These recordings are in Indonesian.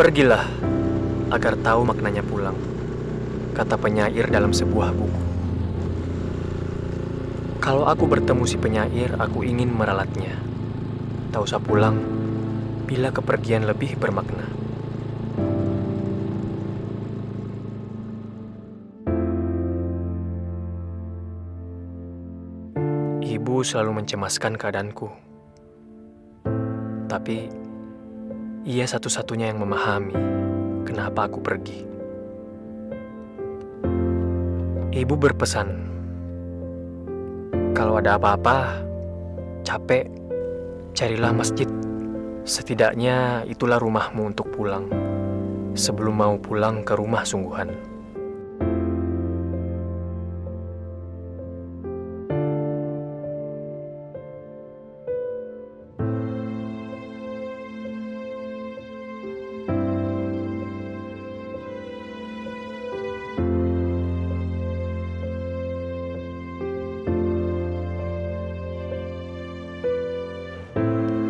Pergilah agar tahu maknanya pulang, kata penyair dalam sebuah buku. Kalau aku bertemu si penyair, aku ingin meralatnya. Tak usah pulang bila kepergian lebih bermakna. Ibu selalu mencemaskan keadaanku. Tapi ia satu-satunya yang memahami kenapa aku pergi. Ibu berpesan, kalau ada apa-apa, capek, carilah masjid. Setidaknya itulah rumahmu untuk pulang, sebelum mau pulang ke rumah sungguhan.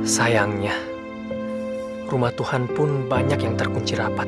Sayangnya, rumah Tuhan pun banyak yang terkunci rapat.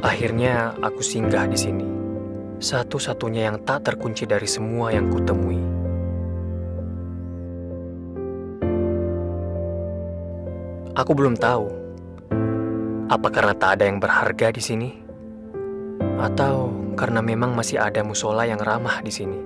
Akhirnya aku singgah di sini. Satu-satunya yang tak terkunci dari semua yang kutemui. Aku belum tahu, apa karena tak ada yang berharga di sini, atau karena memang masih ada musola yang ramah di sini.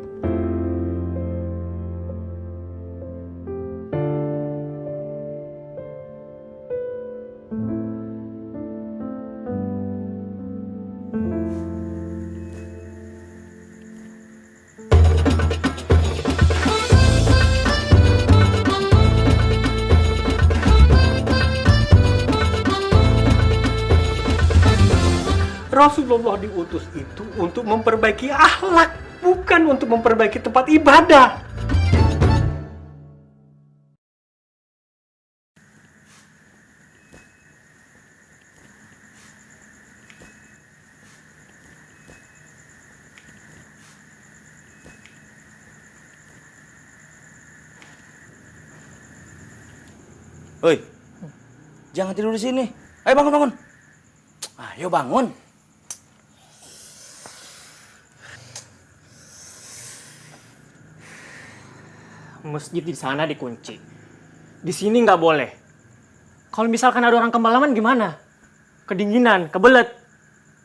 Rasulullah diutus itu untuk memperbaiki akhlak, bukan untuk memperbaiki tempat ibadah. Woi, jangan tidur di sini. Ayo bangun, bangun. Ayo bangun. Masjid di sana dikunci. Di sini nggak boleh. Kalau misalkan ada orang kemalaman gimana? Kedinginan, kebelet.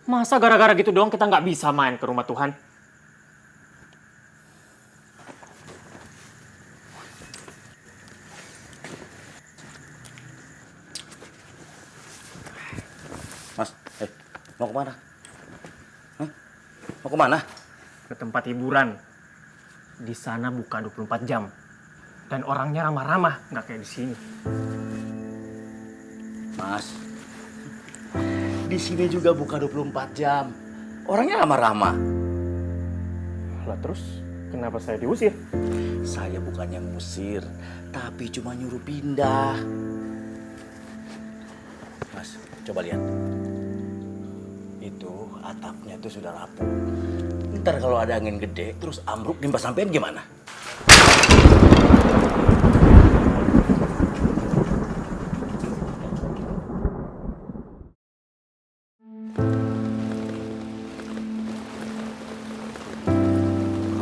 Masa gara-gara gitu doang kita nggak bisa main ke rumah Tuhan? Mas, mau kemana? Hah? Mau kemana? Ke tempat hiburan. Di sana buka 24 jam. Dan orangnya ramah-ramah, nggak kayak di sini. Mas, di sini juga buka 24 jam. Orangnya ramah-ramah. Lah terus, kenapa saya diusir? Saya bukannya ngusir, tapi cuma nyuruh pindah. Mas, coba lihat. Itu atapnya tuh sudah rapuh. Ntar kalau ada angin gede, terus ambruk nimpa sampean gimana?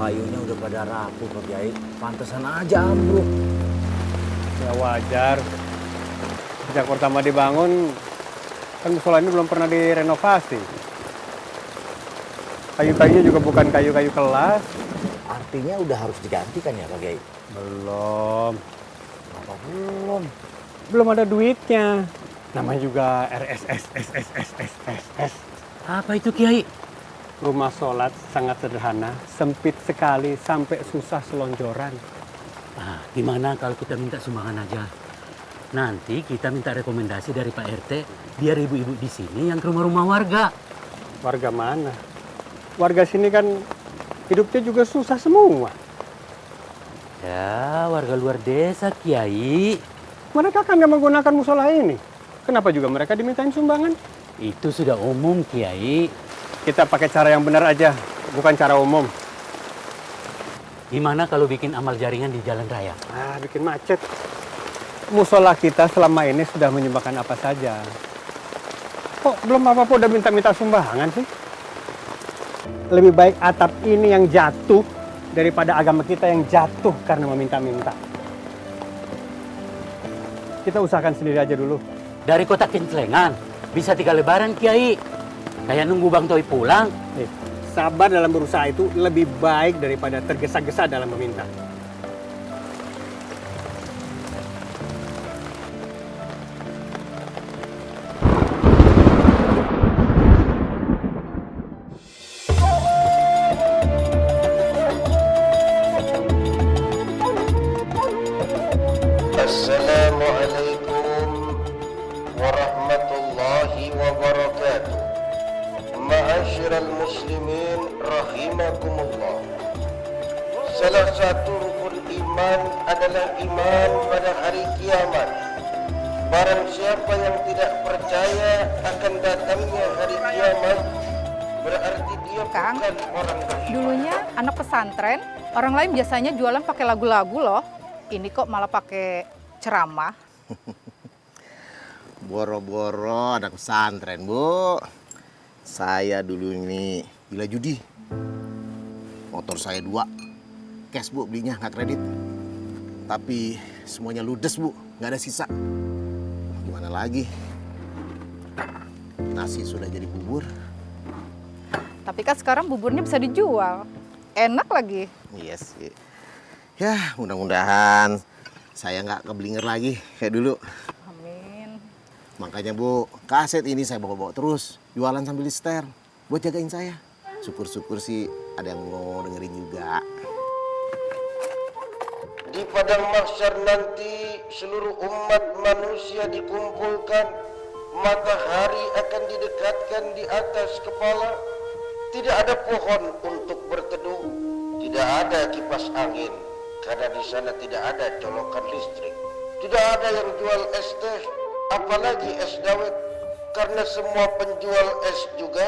Kayunya udah pada rapuh, Pak Kiai. Pantesan aja ambruk. Ya wajar. Sejak pertama dibangun, kan musola ini belum pernah direnovasi. Kayu-kayunya juga bukan kayu-kayu kelas. Artinya udah harus diganti kan ya, Pak Kiai? Belum. Apa belum? belum ada duitnya. Namanya juga RSS. Apa itu Kiai? Rumah sholat sangat sederhana, sempit sekali sampai susah selonjoran. Gimana kalau kita minta sumbangan aja? Nanti kita minta rekomendasi dari Pak RT, biar ibu-ibu di sini yang ke rumah-rumah warga. Warga mana? Warga sini kan hidupnya juga susah semua. Ya, warga luar desa Kiai. Mereka kan nggak menggunakan musola ini. Kenapa juga mereka dimintain sumbangan? Itu sudah umum Kiai. Kita pakai cara yang benar aja, bukan cara umum. Gimana kalau bikin amal jaringan di jalan raya? Bikin macet. Musola kita selama ini sudah menyumbangkan apa saja. Kok belum apa-apa udah minta-minta sumbangan sih? Lebih baik atap ini yang jatuh daripada agama kita yang jatuh karena meminta-minta. Kita usahakan sendiri aja dulu. Dari kota Kinclengan, bisa 3 lebaran Kiai. Kayak nunggu Bang Toi pulang. Sabar dalam berusaha itu lebih baik daripada tergesa-gesa dalam meminta. Assalamualaikum warahmatullahi wabarakatuh. Ma'asyiral muslimin rahimakumullah. Salah satu rukun iman adalah iman pada hari kiamat. Barang siapa yang tidak percaya akan datangnya hari kiamat, berarti dia Kang, bukan orang beriman. dulunya anak pesantren, orang lain biasanya jualan pakai lagu-lagu loh. Ini kok malah pakai ceramah. Boro-boro anak pesantren, Bu. Saya dulu ini gila judi. Motor saya 2. Cash, Bu, belinya, nggak kredit. Tapi semuanya ludes, Bu. Nggak ada sisa. Gimana lagi? Nasi sudah jadi bubur. Tapi kan sekarang buburnya bisa dijual. Enak lagi. Iya sih. Ya, mudah-mudahan saya nggak keblinger lagi kayak dulu. Amin. Makanya, Bu, kaset ini saya bawa-bawa terus. Jualan sambil di setel. Buat jagain saya. Syukur-syukur sih ada yang mau dengerin juga. Di padang mahsyar nanti seluruh umat manusia dikumpulkan. Matahari akan didekatkan di atas kepala. Tidak ada pohon untuk berteduh. Tidak ada kipas angin. Karena di sana tidak ada colokan listrik. Tidak ada yang jual es teh, apalagi es dawet. Karena semua penjual es juga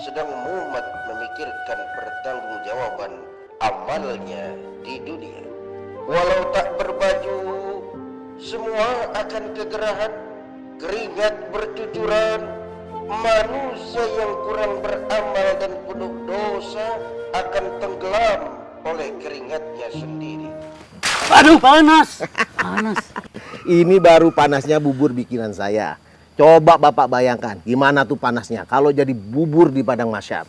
sedang mumet memikirkan pertanggungjawaban amalnya di dunia. Walau tak berbaju, semua akan kegerahan, keringat bercucuran. Manusia yang kurang beramal dan penuh dosa akan tenggelam oleh keringatnya sendiri. Aduh, panas. Panas. Ini baru panasnya bubur bikinan saya. Coba Bapak bayangkan, gimana tuh panasnya kalau jadi bubur di padang mahsyar.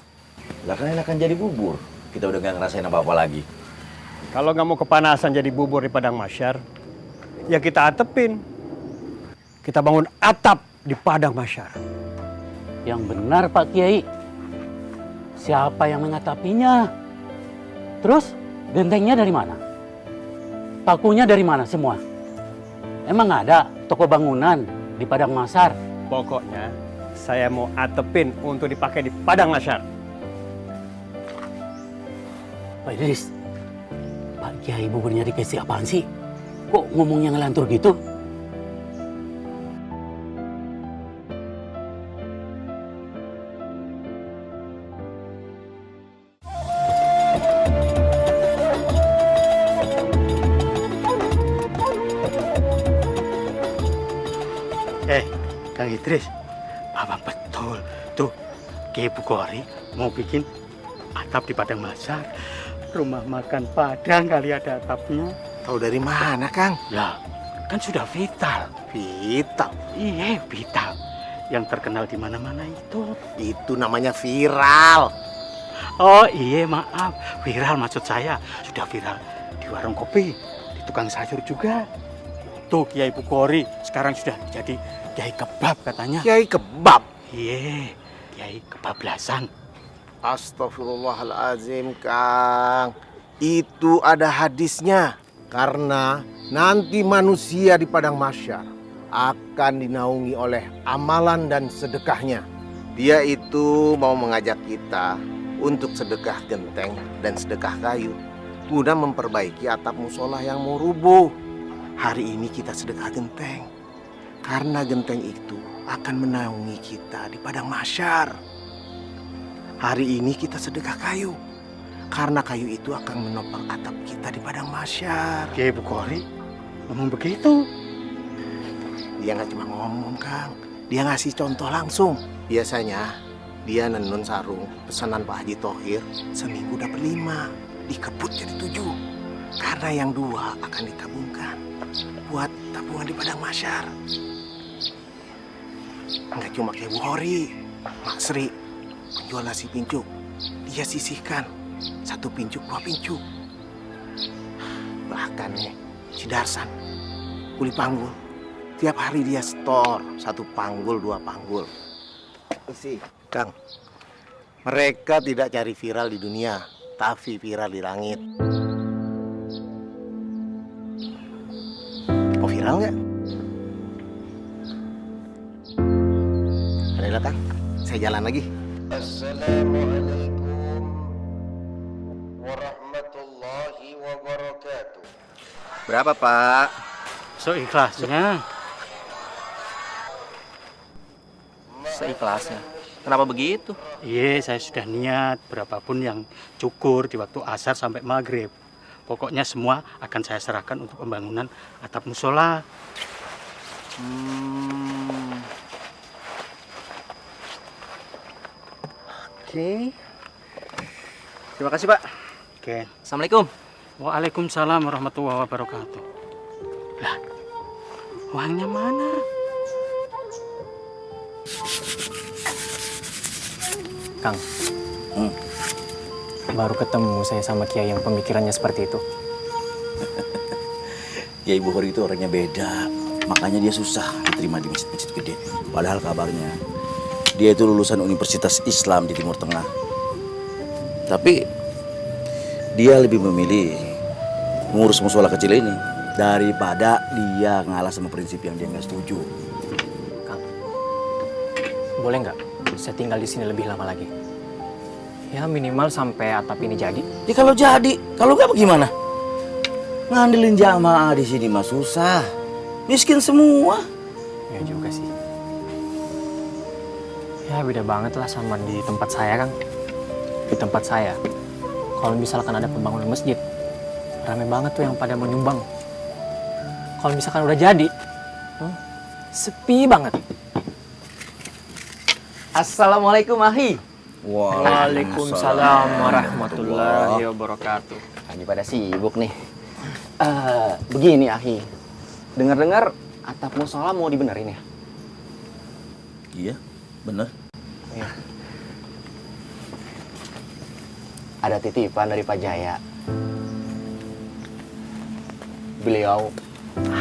Lah kan enakan jadi bubur. Kita udah gak ngerasain apa-apa lagi. Kalau nggak mau kepanasan jadi bubur di padang mahsyar, ya kita atepin. Kita bangun atap di padang mahsyar. Yang benar Pak Kiai. Siapa yang mengatapinya? Terus gentengnya dari mana? Pakunya dari mana semua? Emang ada toko bangunan di padang mahsyar? Pokoknya saya mau atepin untuk dipakai di padang mahsyar. Pak Idris, Pak Kiai buburnya dikasih apaan sih? Kok ngomongnya ngelantur gitu? Kang Idris, Bapak betul. Tuh, Kiai Bukhari mau bikin atap di padang mahsyar. Rumah makan Padang kali ada atapnya. Tahu dari mana, Kang? Ya, kan sudah vital. Vital. Iya, vital. Yang terkenal di mana-mana itu. Itu namanya viral. Oh iya, maaf. Viral maksud saya. Sudah viral di warung kopi, di tukang sayur juga. Tuh Kiai Bukhari sekarang sudah jadi Kiai Kebab katanya. Kiai Kebab. Iya, Kiai Kebablasan. Astagfirullahalazim, Kang. Itu ada hadisnya. Karena nanti manusia di padang mahsyar akan dinaungi oleh amalan dan sedekahnya. Dia itu mau mengajak kita untuk sedekah genteng dan sedekah kayu guna memperbaiki atap musola yang mau rubuh. Hari ini kita sedekah genteng karena genteng itu akan menaungi kita di padang mahsyar. Hari ini kita sedekah kayu karena kayu itu akan menopang atap kita di padang mahsyar. Kiai Bukhari ngomong begitu. Dia nggak cuma ngomong, Kang. Dia ngasih contoh langsung. Biasanya dia nenun sarung pesanan Pak Haji Thohir seminggu dapat 5, dikebut jadi 7. Karena yang 2 akan ditabungkan buat tabungan di padang mahsyar. Nggak cuma kayak Bukhari, Mak Sri penjual nasi pincuk. Dia sisihkan 1 pincuk 2 pincuk. Bahkan nih si Darsan kuli panggul, tiap hari dia store 1 panggul 2 panggul. Isi, Kang. Mereka tidak cari viral di dunia, tapi viral di langit. Mau viral nggak? Adalah, Kang. Saya jalan lagi. Assalamualaikum warahmatullahi wabarakatuh. Berapa, Pak? Seikhlasnya. Seikhlasnya. Kenapa begitu? Iya, saya sudah niat berapapun yang cukur di waktu asar sampai maghrib. Pokoknya semua akan saya serahkan untuk pembangunan atap musola. Oke. Terima kasih, Pak. Oke. Assalamualaikum. Waalaikumsalam warahmatullahi wabarakatuh. Lah, uangnya mana? Kang, baru ketemu saya sama Kiai yang pemikirannya seperti itu. Kiai Bukhari itu orangnya beda. Makanya dia susah diterima di masjid-masjid gede. Padahal kabarnya dia itu lulusan Universitas Islam di Timur Tengah. Tapi dia lebih memilih mengurus musola kecil ini daripada dia ngalah sama prinsip yang dia nggak setuju. Kang, boleh nggak saya tinggal di sini lebih lama lagi? Ya minimal sampai atap ini jadi. Ya kalau jadi, kalau nggak bagaimana? Ngandelin jamaah di sini mah susah. Miskin semua. Ya juga sih. Ya beda banget lah sama di tempat saya, Kang. Di tempat saya, kalau misalkan ada pembangunan masjid, rame banget tuh yang pada menyumbang. Kalau misalkan udah jadi, sepi banget. Assalamualaikum, Ahi. Waalaikumsalam warahmatullahi wabarakatuh. Lagi pada sibuk nih. Begini, Ahi. Dengar-dengar atap musola mau dibenerin ya? Iya, bener. Iya. Ada titipan dari Pak Jaya. Beliau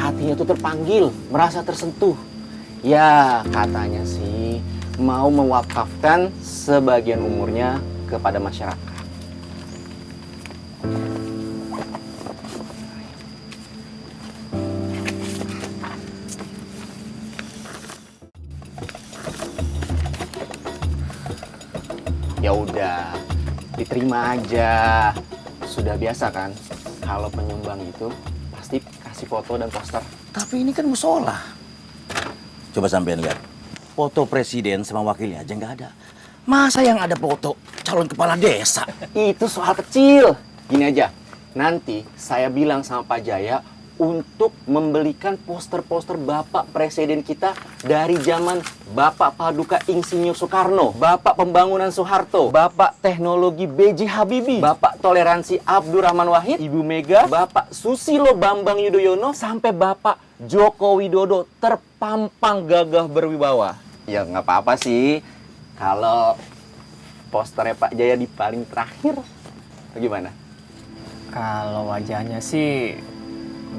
hatinya tuh terpanggil, merasa tersentuh. Ya, katanya sih mau mewakafkan sebagian umurnya kepada masyarakat. Ya udah, diterima aja. Sudah biasa kan, kalau penyumbang itu pasti kasih foto dan poster. Tapi ini kan musola. Coba sampean lihat. Foto presiden sama wakilnya aja nggak ada. Masa yang ada foto calon kepala desa? Itu soal kecil. Gini aja, nanti saya bilang sama Pak Jaya untuk membelikan poster-poster Bapak Presiden kita dari zaman Bapak Paduka Insinyur Soekarno, Bapak Pembangunan Soeharto, Bapak Teknologi B.J. Habibie, Bapak Toleransi Abdurrahman Wahid, Ibu Mega, Bapak Susilo Bambang Yudhoyono, sampai Bapak Joko Widodo terpampang gagah berwibawa. Ya nggak apa-apa sih kalau posternya Pak Jaya di paling terakhir. Bagaimana? Kalau wajahnya sih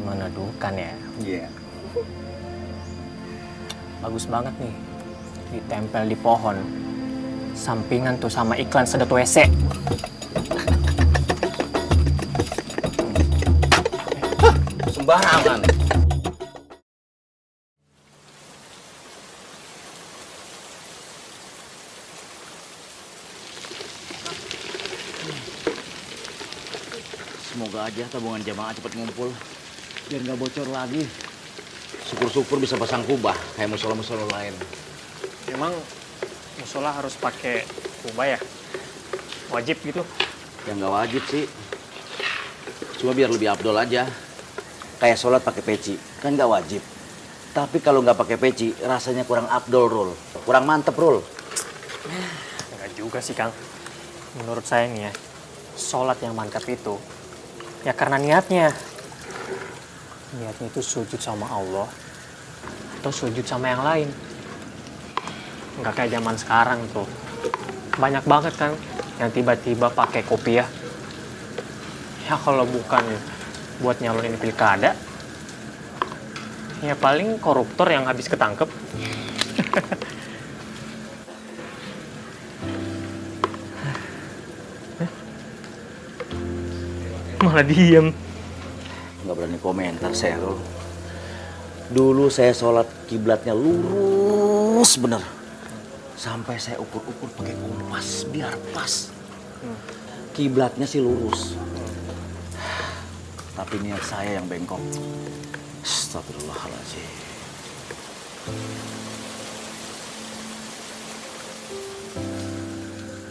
meneduhkan ya. Iya. Bagus banget nih. Ditempel di pohon. Sampingan tuh sama iklan sedot WC. Sembarangan. Semoga aja tabungan jamaah cepat ngumpul, biar nggak bocor lagi. Syukur-syukur bisa pasang kubah kayak musola-musola lain. Emang musola harus pakai kubah ya? Wajib gitu? Ya nggak wajib sih. Cuma biar lebih afdol aja. Kayak sholat pakai peci, kan nggak wajib. Tapi kalau nggak pakai peci, rasanya kurang afdol, Rul. Kurang mantep, Rul. Enggak juga sih, Kang. Menurut saya nih ya, sholat yang mantap itu ya karena niatnya. Niatnya itu sujud sama Allah atau sujud sama yang lain. Nggak kayak zaman sekarang tuh. Banyak banget kan yang tiba-tiba pakai kopiah. Ya kalau bukan buat nyalonin pilkada, ya paling koruptor yang habis ketangkep. Malah diem. Nggak berani komentar saya, Rul. Dulu saya sholat kiblatnya lurus bener. Sampai saya ukur-ukur pakai kompas biar pas. Kiblatnya sih lurus. Tapi niat saya yang bengkok. Astagfirullahaladzim.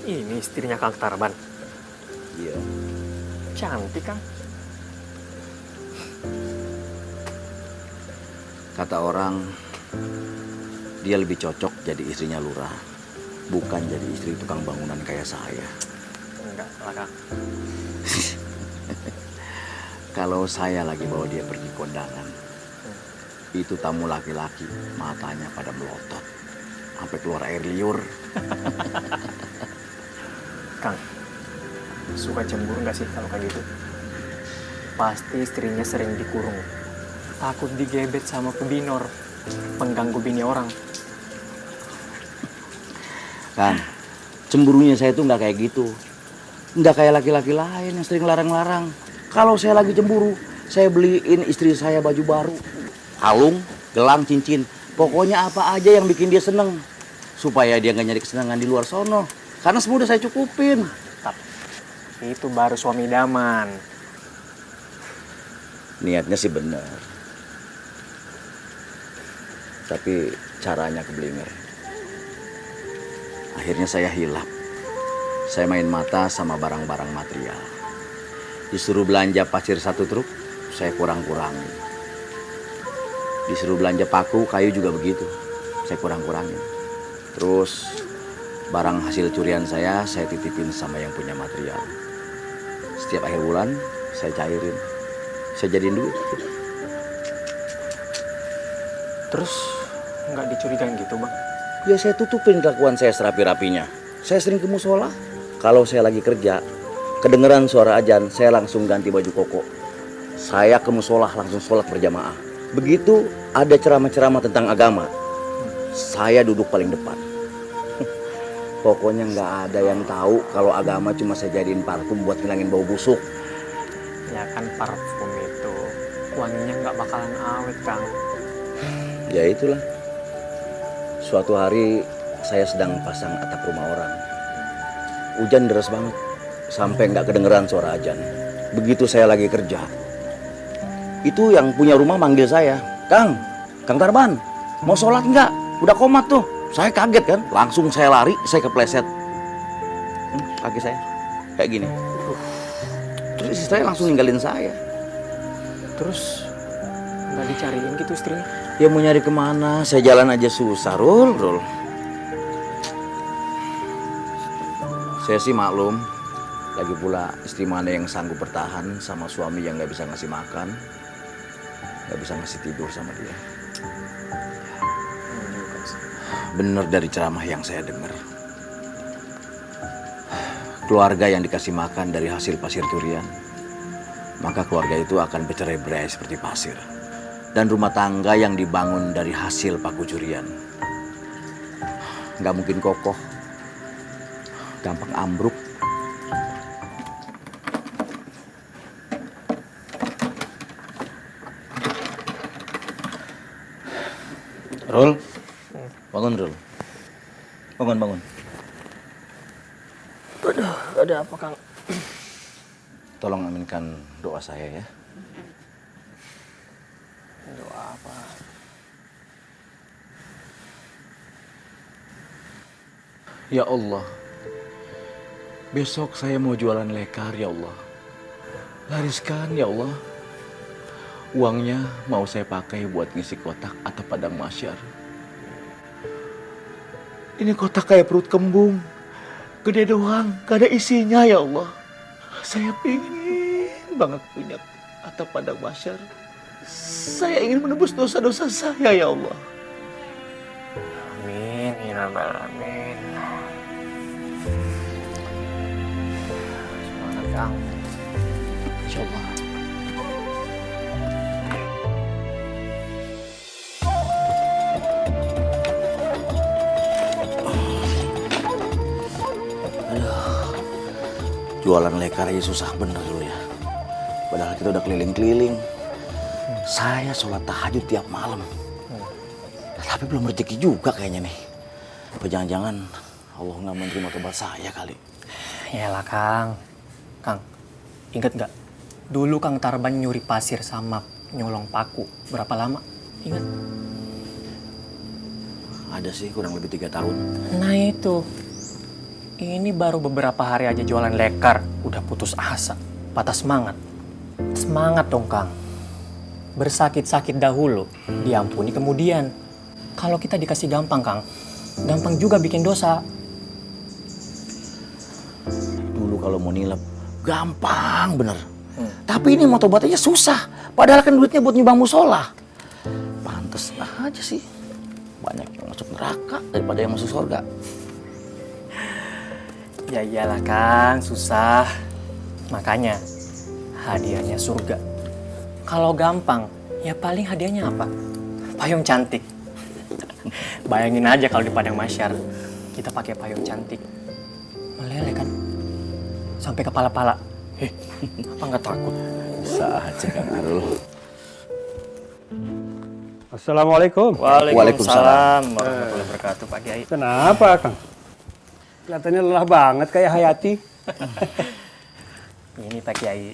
Ini istrinya Kang Tarban. Iya. Cantik, Kang. Kata orang, dia lebih cocok jadi istrinya lurah. Bukan jadi istri tukang bangunan kayak saya. Enggak lah, Kang. Kalau saya lagi bawa dia pergi kondangan, itu tamu laki-laki matanya pada melotot. Sampai keluar air liur. Kang, suka cemburu nggak sih kalau kayak gitu? Pasti istrinya sering dikurung. Takut digebet sama pebinor, pengganggu bini orang. Kan, cemburunya saya tuh nggak kayak gitu. Nggak kayak laki-laki lain yang sering larang-larang. Kalau saya lagi cemburu, saya beliin istri saya baju baru. Kalung, gelang, cincin. Pokoknya apa aja yang bikin dia seneng. Supaya dia nggak nyari kesenangan di luar sono. Karena semua udah saya cukupin. Itu baru suami idaman. Niatnya sih bener. Tapi caranya keblinger. Akhirnya saya hilap. Saya main mata sama barang-barang material. Disuruh belanja pasir 1 truk, saya kurang-kurangin. Disuruh belanja paku, kayu juga begitu. Saya kurang-kurangin. Terus barang hasil curian saya titipin sama yang punya material. Setiap akhir bulan, saya cairin. Saya jadiin duit. Terus nggak dicurigain gitu, Bang? Ya saya tutupin kelakuan saya serapi-rapinya. Saya sering ke musola. Kalau saya lagi kerja, kedengeran suara azan, saya langsung ganti baju koko. Saya ke musola langsung sholat berjamaah. Begitu ada ceramah-ceramah tentang agama, saya duduk paling depan. Pokoknya nggak ada yang tahu kalau agama cuma saya jadiin parfum buat ngilangin bau busuk. Ya kan parfum itu wanginya nggak bakalan awet, Kang. Ya itulah. Suatu hari saya sedang pasang atap rumah orang. Hujan deras banget, sampai nggak kedengeran suara azan. Begitu saya lagi kerja, itu yang punya rumah manggil saya, Kang Tarban, mau sholat nggak? Udah komat tuh. Saya kaget kan, langsung saya lari, saya kepleset. Kaki saya kayak gini. Terus istri saya langsung ninggalin saya. Terus nggak dicariin gitu istrinya? Ya mau nyari kemana? Saya jalan aja susah, Rul. Saya sih maklum. Lagi pula istri mana yang sanggup bertahan sama suami yang nggak bisa ngasih makan, nggak bisa ngasih tidur sama dia. Bener dari ceramah yang saya dengar. Keluarga yang dikasih makan dari hasil pasir durian, maka keluarga itu akan bercerai-berai seperti pasir. dan rumah tangga yang dibangun dari hasil pakucurian. Nggak mungkin kokoh, gampang ambruk. Rul, bangun Rul. Bangun. Aduh, ada apa Kang? Tolong aminkan doa saya ya. Doa apa? Ya Allah, besok saya mau jualan lekar ya Allah. Lariskan ya Allah. Uangnya mau saya pakai buat ngisi kotak atau padang masyar. Ini kotak kayak perut kembung. Gede doang, gak ada isinya ya Allah. Saya pingin banget punya atap padang masyar. Saya ingin menebus dosa-dosa saya ya Allah. Amin, ya rabbal alamin. Semangat Kang. Insya Allah. Jualan lekar aja susah bener dulu ya. Padahal kita udah keliling-keliling. Saya sholat tahajud tiap malam. Tapi belum rezeki juga kayaknya nih. Apa jangan-jangan Allah nggak menerima tobat saya kali. Yalah Kang. Kang, inget nggak? Dulu Kang Tarban nyuri pasir sama nyolong paku. Berapa lama? Ingat? Ada sih kurang lebih 3 tahun. Nah itu. Ini baru beberapa hari aja jualan lekar. Udah putus asa. Patah semangat. Semangat dong Kang. Bersakit-sakit dahulu. Diampuni kemudian. Kalau kita dikasih gampang Kang. Gampang juga bikin dosa. Dulu kalau mau nilep, gampang bener. Tapi ini mau tobat aja susah. Padahal kan duitnya buat nyumbang musola. Pantes aja sih. Banyak yang masuk neraka daripada yang masuk surga. Ya iyalah Kang, susah. Makanya hadiahnya surga. Kalau gampang, ya paling hadiahnya apa? Payung cantik. Bayangin aja kalau di padang masyar kita pakai payung cantik. Meleleh kan? Sampai kepala-pala. Apa nggak takut? Bisa aja Kang Arul. Assalamualaikum. Waalaikumsalam warahmatullahi wabarakatuh Pak Kiai. Kenapa, Kang? Kelihatannya lelah banget kayak Hayati. Ini Pak Kiai,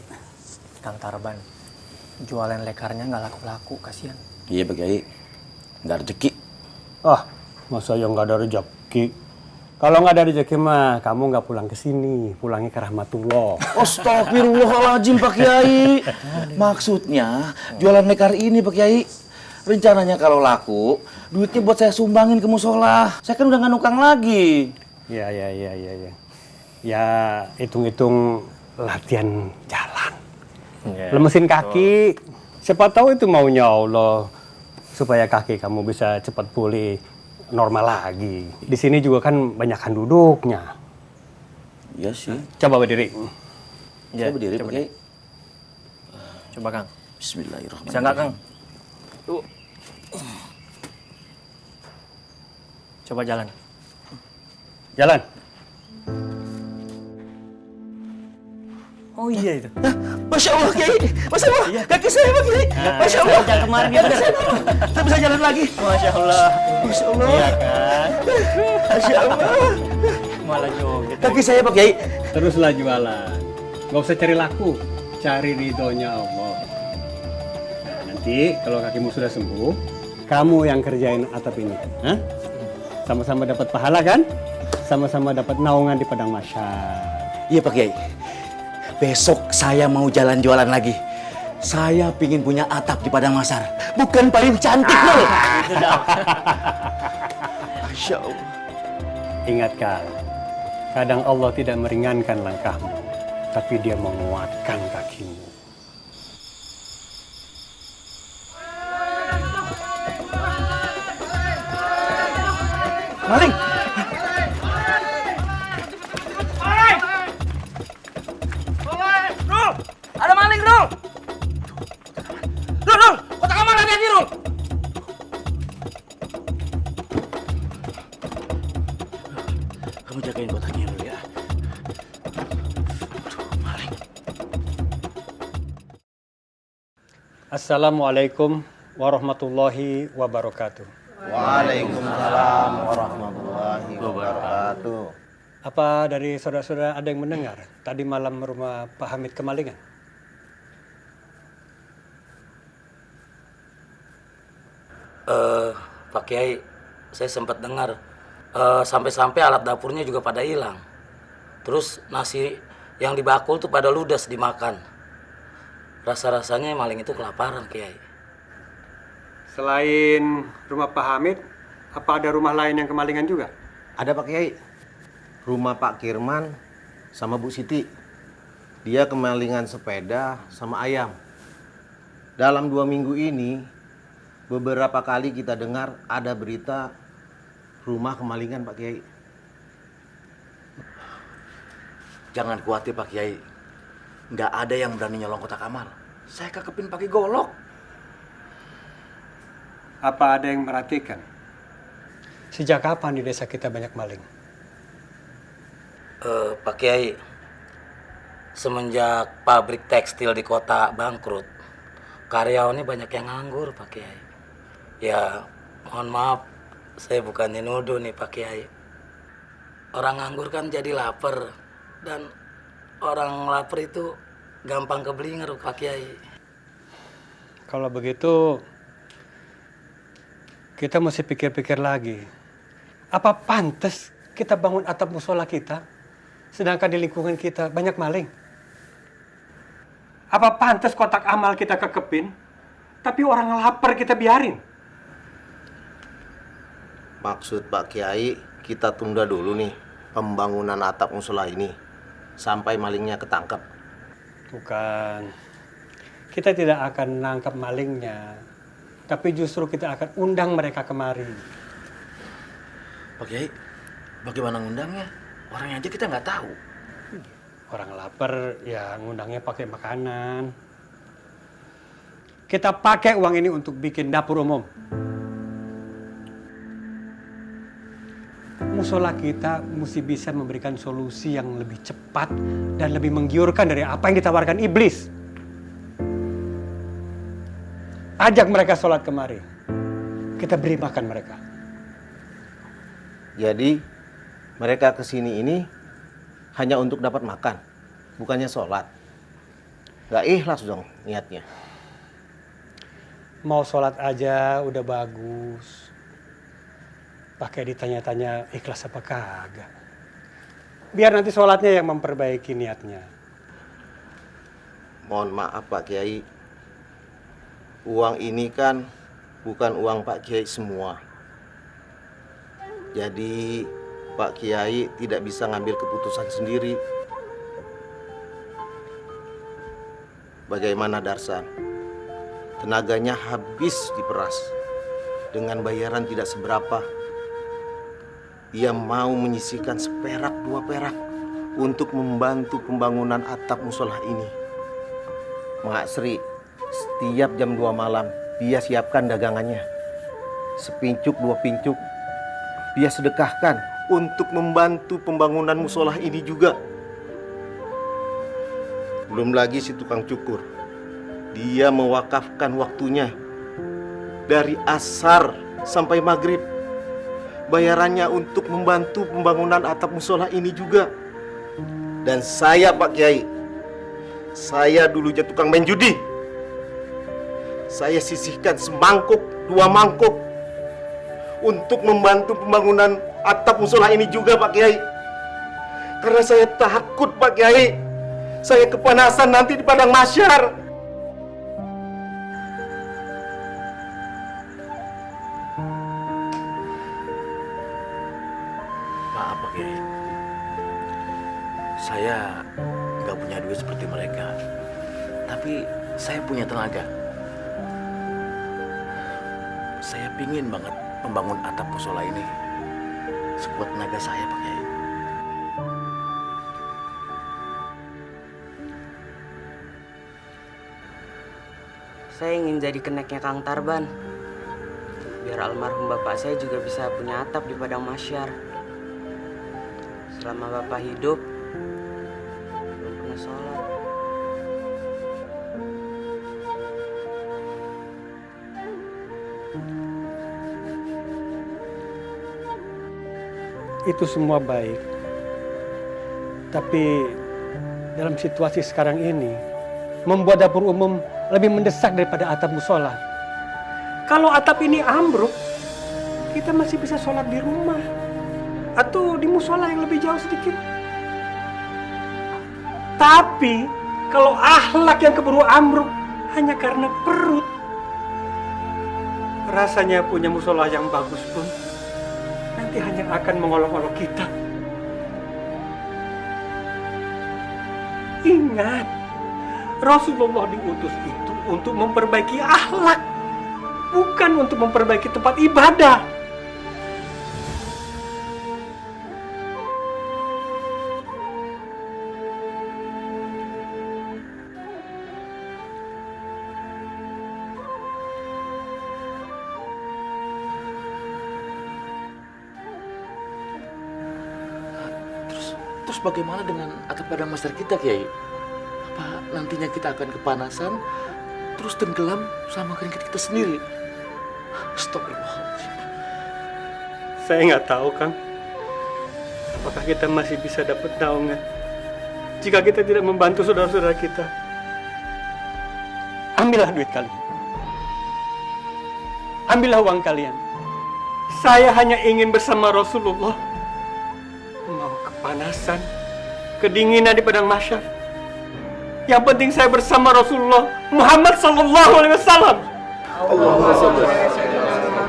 Kang Tarban. Jualan lekarnya nggak laku-laku, kasihan. Iya Pak Kiai, nggak rezeki. Ah, masa yang nggak ada rezeki? Kalau nggak ada rezeki mah, kamu nggak pulang ke sini, pulangnya ke Rahmatullah. Astagfirullahaladzim Pak Kiai. Maksudnya jualan lekar ini Pak Kiai. Rencananya kalau laku, duitnya buat saya sumbangin ke musola. Saya kan udah nggak nukang lagi. Ya. Ya, hitung-hitung latihan jalan. Lemesin kaki. Siapa tahu itu maunya Allah. Supaya kaki kamu bisa cepat pulih normal lagi. Di sini juga kan banyakkan duduknya. Iya sih. Coba berdiri. Saya berdiri Pak Kiai. Coba Kang. Bismillahirrahmanirrahim. Bisa nggak Kang? Tuh. Coba jalan. Jalan. Oh iya itu. Masya Allah Kiai. Masya Allah. Kaki saya Pak Kiai. Masya Allah. Jalan kemarin gitu. Saya bisa jalan lagi. Masya Allah. Masya Allah. Iya kan? Masya Allah. Malah joget. Kaki saya Pak Kiai. Teruslah jualan. Nggak usah cari laku. Cari ridhonya Allah. Nah, nanti kalau kakimu sudah sembuh, kamu yang kerjain atap ini. Hah? Sama-sama dapat pahala kan? Sama-sama dapat naungan di padang masyar. Iya Pak Kiai. Besok saya mau jalan jualan lagi. Saya pingin punya atap di padang masyar. Bukan payung cantik loh. Masya Allah. Ingat Kang, kadang Allah tidak meringankan langkahmu, tapi Dia menguatkan kakimu. Maling. Ada maling, Rul! Rul! Kotak amal hati-hati, Rul! jagain kotaknya dulu ya. Maling. Assalamualaikum warahmatullahi wabarakatuh. Waalaikumsalam warahmatullahi wabarakatuh. Apa dari saudara-saudara ada yang mendengar tadi malam rumah Pak Hamid kemalingan? Pak Kiai, saya sempat dengar sampai-sampai alat dapurnya juga pada hilang. Terus nasi yang dibakul tuh pada ludes dimakan. Rasa-rasanya maling itu kelaparan, Kiai. Selain rumah Pak Hamid, apa ada rumah lain yang kemalingan juga? Ada Pak Kiai. Rumah Pak Kirman sama Bu Siti. Dia kemalingan sepeda sama ayam. Dalam 2 minggu ini, beberapa kali kita dengar ada berita rumah kemalingan Pak Kiai. Jangan khawatir Pak Kiai. Nggak ada yang berani nyolong kotak amal. Saya kekepin pakai golok. Apa ada yang merhatikan? Sejak kapan di desa kita banyak maling? Pak Kiai, semenjak pabrik tekstil di kota bangkrut, karyawannya banyak yang nganggur, Pak Kiai. Ya, mohon maaf, saya bukannya nuduh nih Pak Kiai. Orang nganggur kan jadi lapar, dan orang lapar itu gampang keblinger, Pak Kiai. Kalau begitu, kita mesti pikir-pikir lagi. Apa pantas kita bangun atap musola kita, sedangkan di lingkungan kita banyak maling? Apa pantas kotak amal kita kekepin, tapi orang lapar kita biarin? Maksud Pak Kiai, kita tunda dulu nih pembangunan atap musola ini sampai malingnya ketangkep. Bukan. Kita tidak akan nangkap malingnya, tapi justru kita akan undang mereka kemari. Pak Kiai, bagaimana ngundangnya? Orangnya aja kita nggak tahu. Orang lapar ya ngundangnya pakai makanan. Kita pakai uang ini untuk bikin dapur umum. Musola kita mesti bisa memberikan solusi yang lebih cepat dan lebih menggiurkan dari apa yang ditawarkan iblis. Ajak mereka sholat kemari. Kita beri makan mereka. Jadi mereka kesini ini hanya untuk dapat makan, bukannya sholat. Gak ikhlas dong niatnya. Mau sholat aja udah bagus. Pakai ditanya-tanya ikhlas apa kagak. Biar nanti sholatnya yang memperbaiki niatnya. Mohon maaf Pak Kiai, uang ini kan bukan uang Pak Kiai semua. Jadi Pak Kiai tidak bisa ngambil keputusan sendiri. Bagaimana Darsan? Tenaganya habis diperas dengan bayaran tidak seberapa. Dia mau menyisihkan seperak 2 perak untuk membantu pembangunan atap musola ini. Mak Sri, setiap jam 2 malam dia siapkan dagangannya. Sepincuk 2 pincuk dia sedekahkan untuk membantu pembangunan musola ini juga. Belum lagi si tukang cukur. Dia mewakafkan waktunya dari asar sampai maghrib. Bayarannya untuk membantu pembangunan atap musola ini juga. Dan saya Pak Kiai, saya dulunya tukang main judi. Saya sisihkan semangkuk, 2 mangkuk untuk membantu pembangunan atap musola ini juga Pak Kiai. Karena saya takut Pak Kiai, saya kepanasan nanti di padang mahsyar. Maaf Pak Kiai, saya nggak punya duit seperti mereka, tapi saya punya tenaga. Saya pingin banget membangun atap musola ini sekuat tenaga saya Pak Kiai. Saya ingin jadi keneknya Kang Tarban. Biar almarhum bapak saya juga bisa punya atap di padang mahsyar. Selama Bapak hidup, belum pernah sholat. Itu semua baik. Tapi dalam situasi sekarang ini, membuat dapur umum lebih mendesak daripada atap musola. Kalau atap ini ambruk, kita masih bisa sholat di rumah. Atau di musola yang lebih jauh sedikit. Tapi, kalau akhlak yang keburu ambruk hanya karena perut, rasanya punya musola yang bagus pun nanti hanya akan mengolok-olok kita. Ingat, Rasulullah diutus itu untuk memperbaiki akhlak, bukan untuk memperbaiki tempat ibadah. Terus bagaimana dengan atap padang master kita, Kiai? Apa nantinya kita akan kepanasan, terus tenggelam sama keringat kita sendiri? Astagfirullahaladzim. Saya nggak tahu, Kang. Apakah kita masih bisa dapat naungan jika kita tidak membantu saudara-saudara kita? Ambillah duit kalian. Ambillah uang kalian. Saya hanya ingin bersama Rasulullah. Mau kepanasan, kedinginan di padang mahsyar. Yang penting saya bersama Rasulullah Muhammad sallallahu alaihi wasallam. Allahumma shalli ala sayyidina Muhammad.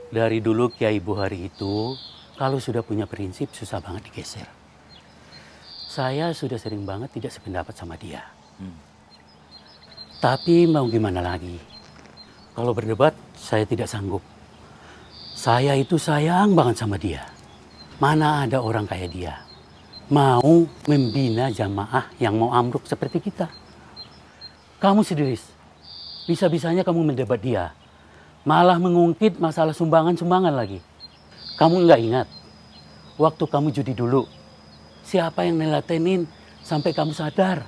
Dari dulu Kiai Buhari itu, kalau sudah punya prinsip susah banget digeser. Saya sudah sering banget tidak sependapat sama dia. Tapi mau gimana lagi? Kalau berdebat, saya tidak sanggup. Saya itu sayang banget sama dia. Mana ada orang kayak dia mau membina jamaah yang mau ambruk seperti kita. Kamu sendiri, bisa-bisanya kamu mendebat dia. Malah mengungkit masalah sumbangan-sumbangan lagi. Kamu nggak ingat, waktu kamu judi dulu, siapa yang nelatenin sampai kamu sadar?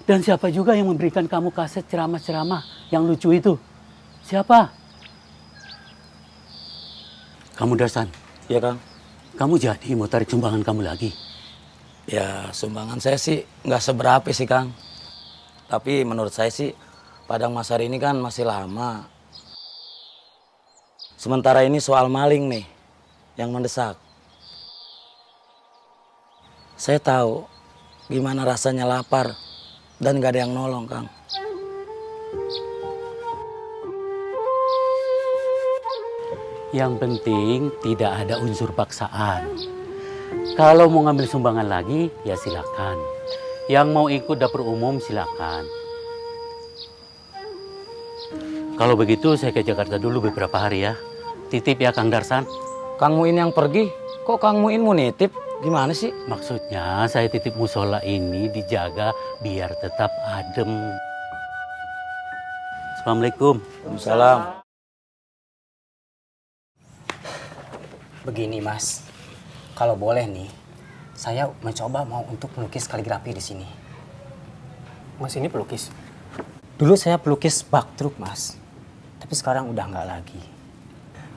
Dan siapa juga yang memberikan kamu kaset ceramah-ceramah yang lucu itu? Siapa? Kamu Darsan. Ya, Kang. Kamu jadi mau tarik sumbangan kamu lagi? Ya, sumbangan saya sih nggak seberapa sih, Kang. Tapi menurut saya sih, Padang Masar ini kan masih lama. Sementara ini soal maling nih, yang mendesak. Saya tahu gimana rasanya lapar dan gak ada yang nolong, Kang. Yang penting tidak ada unsur paksaan. Kalau mau ngambil sumbangan lagi, ya silakan. Yang mau ikut dapur umum silakan. Kalau begitu saya ke Jakarta dulu beberapa hari ya. Titip ya Kang Darsan. Kang Muin yang pergi, kok Kang Muin mau nitip? Gimana sih? Maksudnya saya titip musola ini dijaga biar tetap adem. Assalamualaikum. Waalaikumsalam. Begini Mas, kalau boleh nih, saya mencoba mau untuk melukis kaligrafi di sini. Mas ini pelukis. Dulu saya pelukis bak truk Mas, tapi sekarang udah nggak lagi.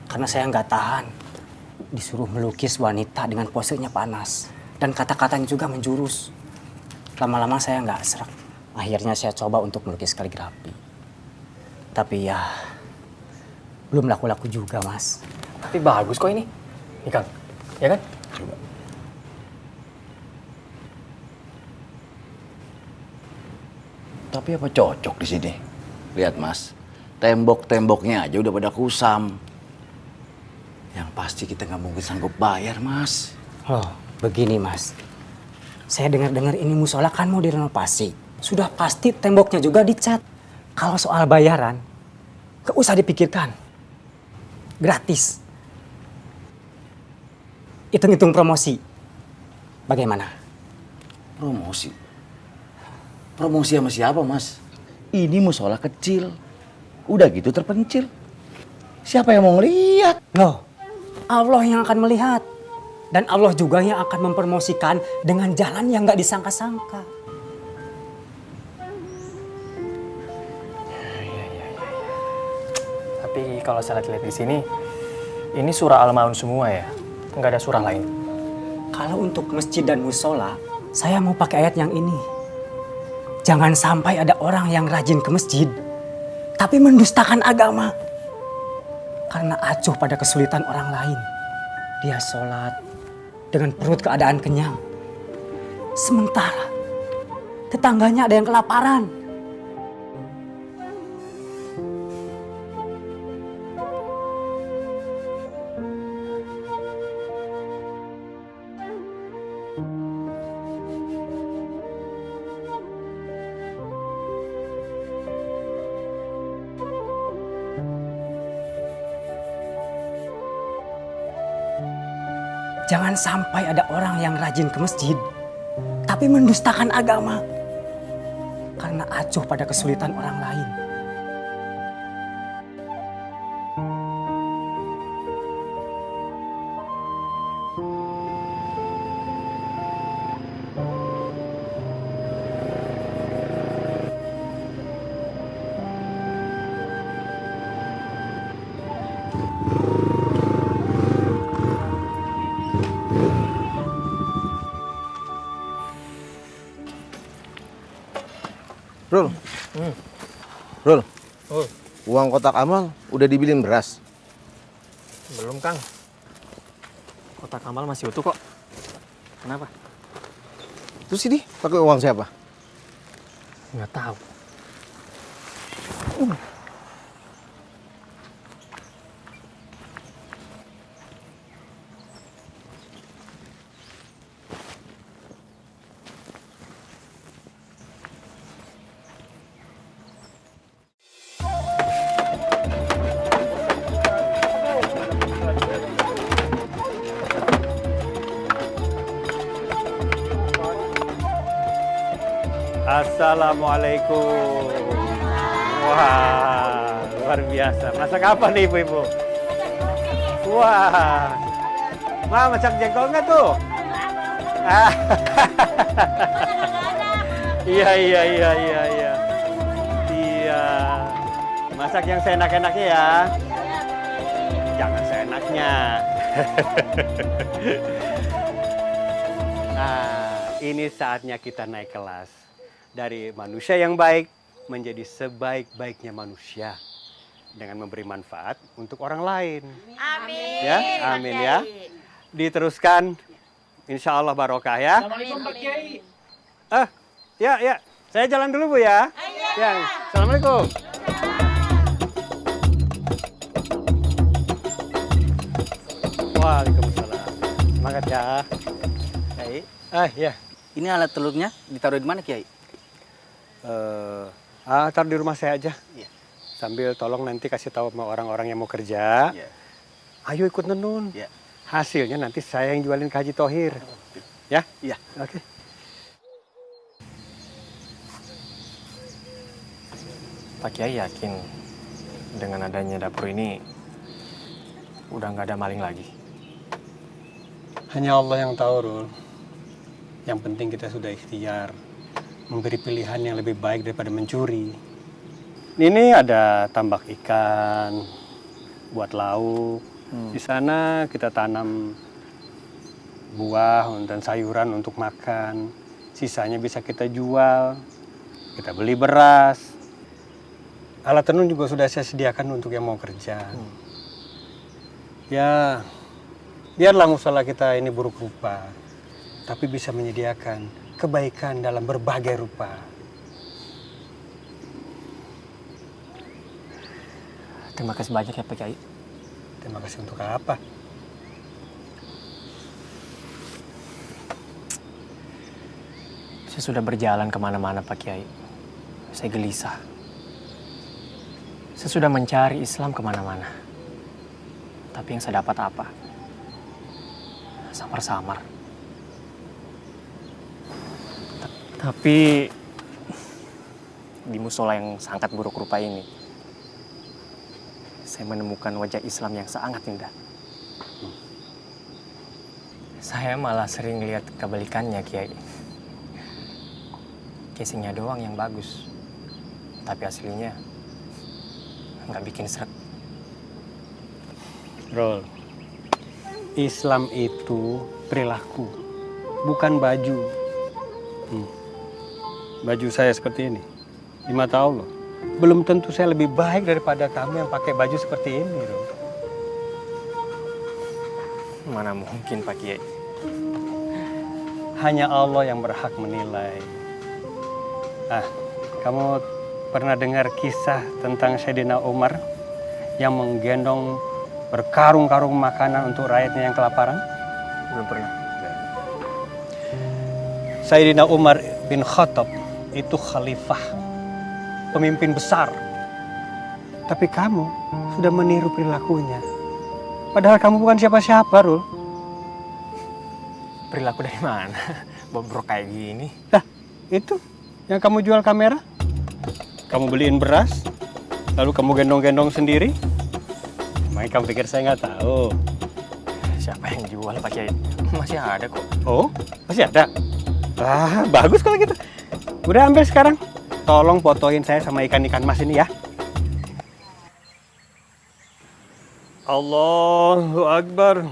Karena saya nggak tahan disuruh melukis wanita dengan posenya panas dan kata-katanya juga menjurus. Lama-lama saya nggak serak. Akhirnya saya coba untuk melukis kaligrafi. Tapi ya belum laku-laku juga Mas. Tapi bagus kok ini. Nih Kang, ya kan? Coba. Tapi apa cocok di sini? Lihat Mas, tembok-temboknya aja udah pada kusam. Yang pasti kita nggak mungkin sanggup bayar, Mas. Oh, begini Mas. Saya dengar-dengar ini musola kan mau direnovasi. Sudah pasti temboknya juga dicat. Kalau soal bayaran, Gak usah dipikirkan. Gratis. Hitung-hitung promosi. Bagaimana? Promosi? Promosi sama siapa, Mas? Ini musola kecil. Udah gitu terpencil. Siapa yang mau ngeliat? Loh, Allah yang akan melihat. Dan Allah juga yang akan mempromosikan dengan jalan yang gak disangka-sangka. Tapi kalau saya lihat di sini, ini surah Al-Maun semua ya, nggak ada surah lain. Kalau untuk masjid dan musola, saya mau pakai ayat yang ini. Jangan sampai ada orang yang rajin ke masjid, tapi mendustakan agama. Karena acuh pada kesulitan orang lain. Dia sholat dengan perut keadaan kenyang. Sementara tetangganya ada yang kelaparan. Jangan sampai ada orang yang rajin ke masjid, tapi mendustakan agama. Karena acuh pada kesulitan orang lain. Rul. Rul. Uang kotak amal udah dibilin beras. Belum, Kang. Kotak amal masih utuh kok. Kenapa? Terus ini pakai uang siapa? Nggak tahu. Assalamualaikum. Wah, luar biasa. Masak apa nih ibu-ibu? Wah, Ma, masak jengkol nggak tuh? Iya. Iya. Masak yang seenak-enaknya ya. Jangan seenaknya. Nah, ini saatnya kita naik kelas. Dari manusia yang baik menjadi sebaik-baiknya manusia dengan memberi manfaat untuk orang lain. Amin. Ya, amin ya. Diteruskan, insya Allah barokah ya. Assalamualaikum Pak Kiai. Ya. Saya jalan dulu Bu ya. Ya, assalamualaikum. Waalaikumsalam. Semangat ya. Kiai, Ya. ini alat telurnya ditaruh di mana Kiai? Taruh di rumah saya aja. Iya. Sambil tolong nanti kasih tahu sama orang-orang yang mau kerja. Iya. Ayo ikut nenun. Iya. Hasilnya nanti saya yang jualin ke Haji Tohir. Ya? Iya. Oke. Pak Kiai yakin dengan adanya dapur ini udah nggak ada maling lagi? Hanya Allah yang tahu, Rul. Yang penting kita sudah ikhtiar. Memberi pilihan yang lebih baik daripada mencuri. Ini ada tambak ikan buat lauk. Di sana kita tanam buah dan sayuran untuk makan. Sisanya bisa kita jual. Kita beli beras. Alat tenun juga sudah saya sediakan untuk yang mau kerja. Ya, biarlah musola kita ini buruk rupa, tapi bisa menyediakan kebaikan dalam berbagai rupa. Terima kasih banyak ya Pak Kiai. Terima kasih untuk apa? Saya sudah berjalan kemana-mana Pak Kiai. Saya gelisah. Saya sudah mencari Islam kemana-mana. Tapi yang saya dapat apa? Samar-samar. Tapi di musola yang sangat buruk rupa ini, saya menemukan wajah Islam yang sangat indah. Saya malah sering lihat kebalikannya, Kiai. Casingnya doang yang bagus, tapi aslinya nggak bikin seret. Rol, Islam itu perilaku, bukan baju. Baju saya seperti ini, di mata Allah, belum tentu saya lebih baik daripada kamu yang pakai baju seperti ini, Rol. Mana mungkin, Pak Kiai? Hanya Allah yang berhak menilai. Kamu pernah dengar kisah tentang Sayyidina Umar yang menggendong berkarung-karung makanan untuk rakyatnya yang kelaparan? Belum pernah. Sayyidina Umar bin Khattab itu khalifah, pemimpin besar. Tapi kamu sudah meniru perilakunya. Padahal kamu bukan siapa-siapa, Rul. Perilaku dari mana? Bobrok kayak gini. Nah, itu yang kamu jual kamera. Kamu beliin beras, lalu kamu gendong-gendong sendiri. Makanya kamu pikir saya nggak tahu. Siapa yang jual, Pak Kiai? Masih ada kok. Oh, masih ada? Bagus kalau gitu. Udah ambil sekarang. Tolong fotoin saya sama ikan-ikan mas ini ya. Allahu Akbar.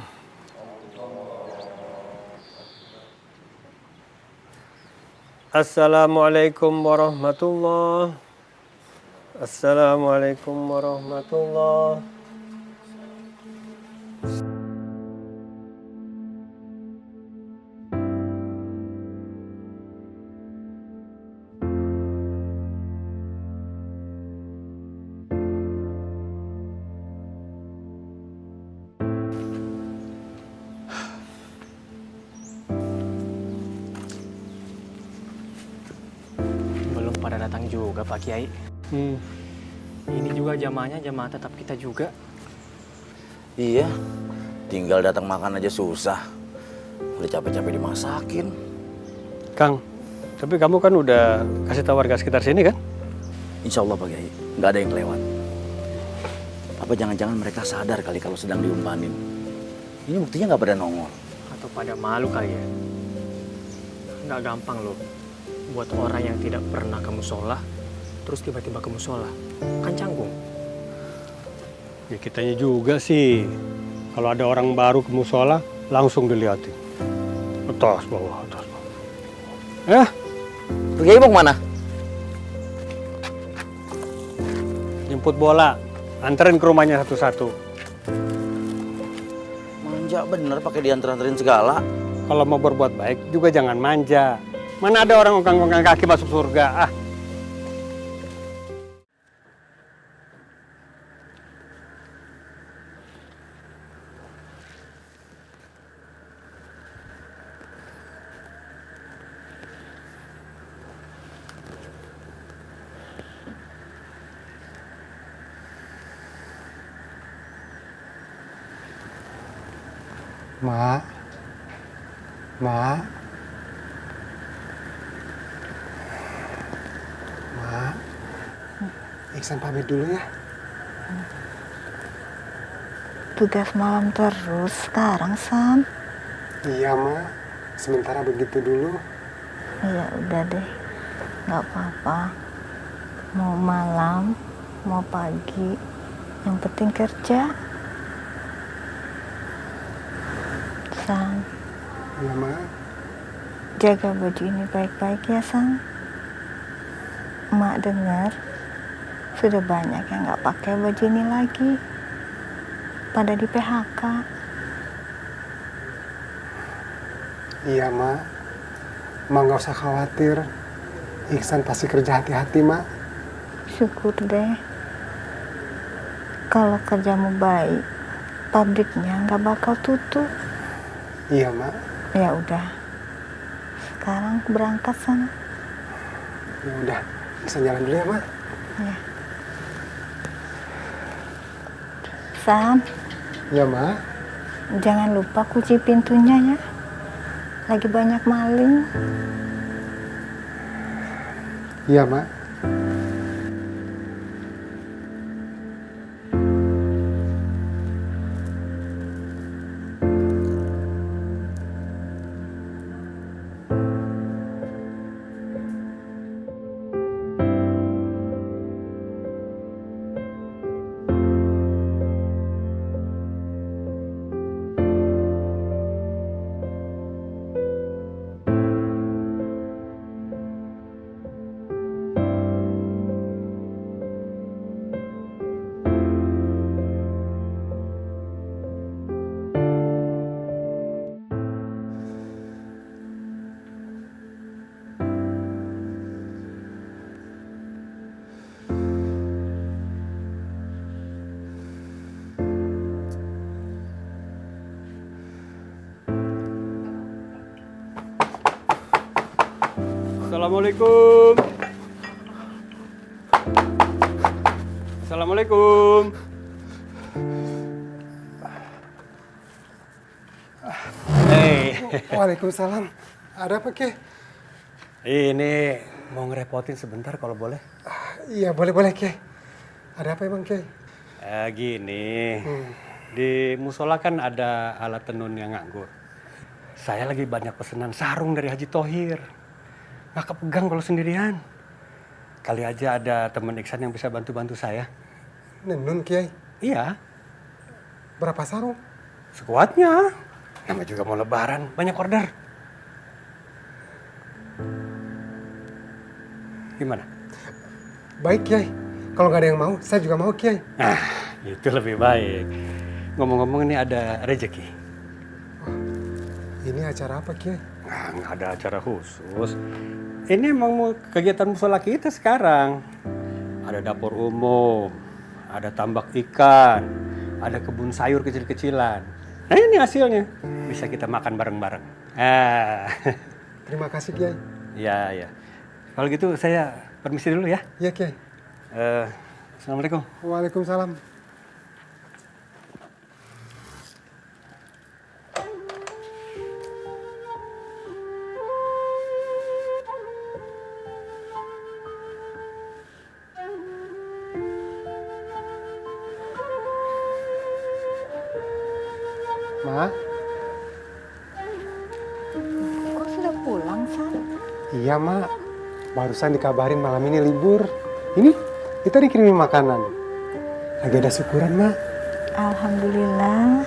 Assalamualaikum warahmatullahi. Assalamualaikum warahmatullahi. Belum pada datang juga, Pak Kiai. Ini juga jamaahnya jamaah tetap kita juga. Iya, tinggal datang makan aja susah. Udah capek-capek dimasakin. Kang, tapi kamu kan udah kasih tahu warga sekitar sini kan? Insya Allah Pak Kiai, nggak ada yang kelewat. Apa jangan-jangan mereka sadar kali kalau sedang diumpanin? Ini buktinya nggak pada nongol. Atau pada malu kali ya? Nggak gampang loh buat orang yang tidak pernah ke musola, terus tiba-tiba ke musola. Kan canggung. Ya kitanya juga sih. Kalau ada orang baru ke musola, langsung dilihatin. Atas bawah, atas bawah. Pak Kiai mau kemana? Jemput bola. Anterin ke rumahnya satu-satu. Manja bener pakai diantar-anterin segala. Kalau mau berbuat baik juga jangan manja. Mana ada orang ongkang-ongkang kaki masuk surga? Mak. Mak. Mak. Iksan pamit dulu ya. Tugas malam terus sekarang, San. Iya, Mak. Sementara begitu dulu. Ya udah deh. Nggak apa-apa. Mau malam, mau pagi. Yang penting kerja. San. Iya, Mak. Jaga baju ini baik-baik ya, San. Mak dengar sudah banyak yang nggak pakai baju ini lagi. Pada di PHK. Iya, Mak. Mak nggak usah khawatir. Iksan pasti kerja hati-hati, Mak. Syukur deh. Kalau kerjamu baik, pabriknya nggak bakal tutup. Iya, Mak. Ya udah. Sekarang berangkat sana. Ya udah. Iksan jalan dulu ya, Mak. Ya. Sam, Ya, Mak. jangan lupa kunci pintunya ya. Lagi banyak maling. Iya, Mak. Assalamualaikum. Assalamualaikum. Waalaikumsalam. Ada apa, Ki? Ini mau ngerepotin sebentar kalau boleh. Iya, boleh, Ki. Ada apa emang, Ki? Gini, di musola kan ada alat tenun yang nganggur. Saya lagi banyak pesanan sarung dari Haji Thohir. Nggak kepegang kalau sendirian. Kali aja ada teman Iksan yang bisa bantu-bantu saya. Nenun, Kiai? Iya. Berapa sarung? Sekuatnya. Namanya juga mau lebaran, banyak order. Gimana? Baik, Kiai. Kalau nggak ada yang mau, saya juga mau, Kiai. Nah, itu lebih baik. Ngomong-ngomong ini ada rezeki. Ini acara apa, Kiai? Nah, nggak ada acara khusus. Ini emang mau kegiatan musola kita sekarang. Ada dapur umum, ada tambak ikan, ada kebun sayur kecil-kecilan. Nah ini hasilnya, bisa kita makan bareng-bareng. Terima kasih, Kiai. Ya, ya. Kalau gitu saya permisi dulu ya. Iya, Kiai. Assalamualaikum. Waalaikumsalam. Ma? Kok sudah pulang, Sam? Iya, Mak. Barusan dikabarin malam ini libur. Ini, kita dikirimin makanan. Lagi ada syukuran, Mak. Alhamdulillah.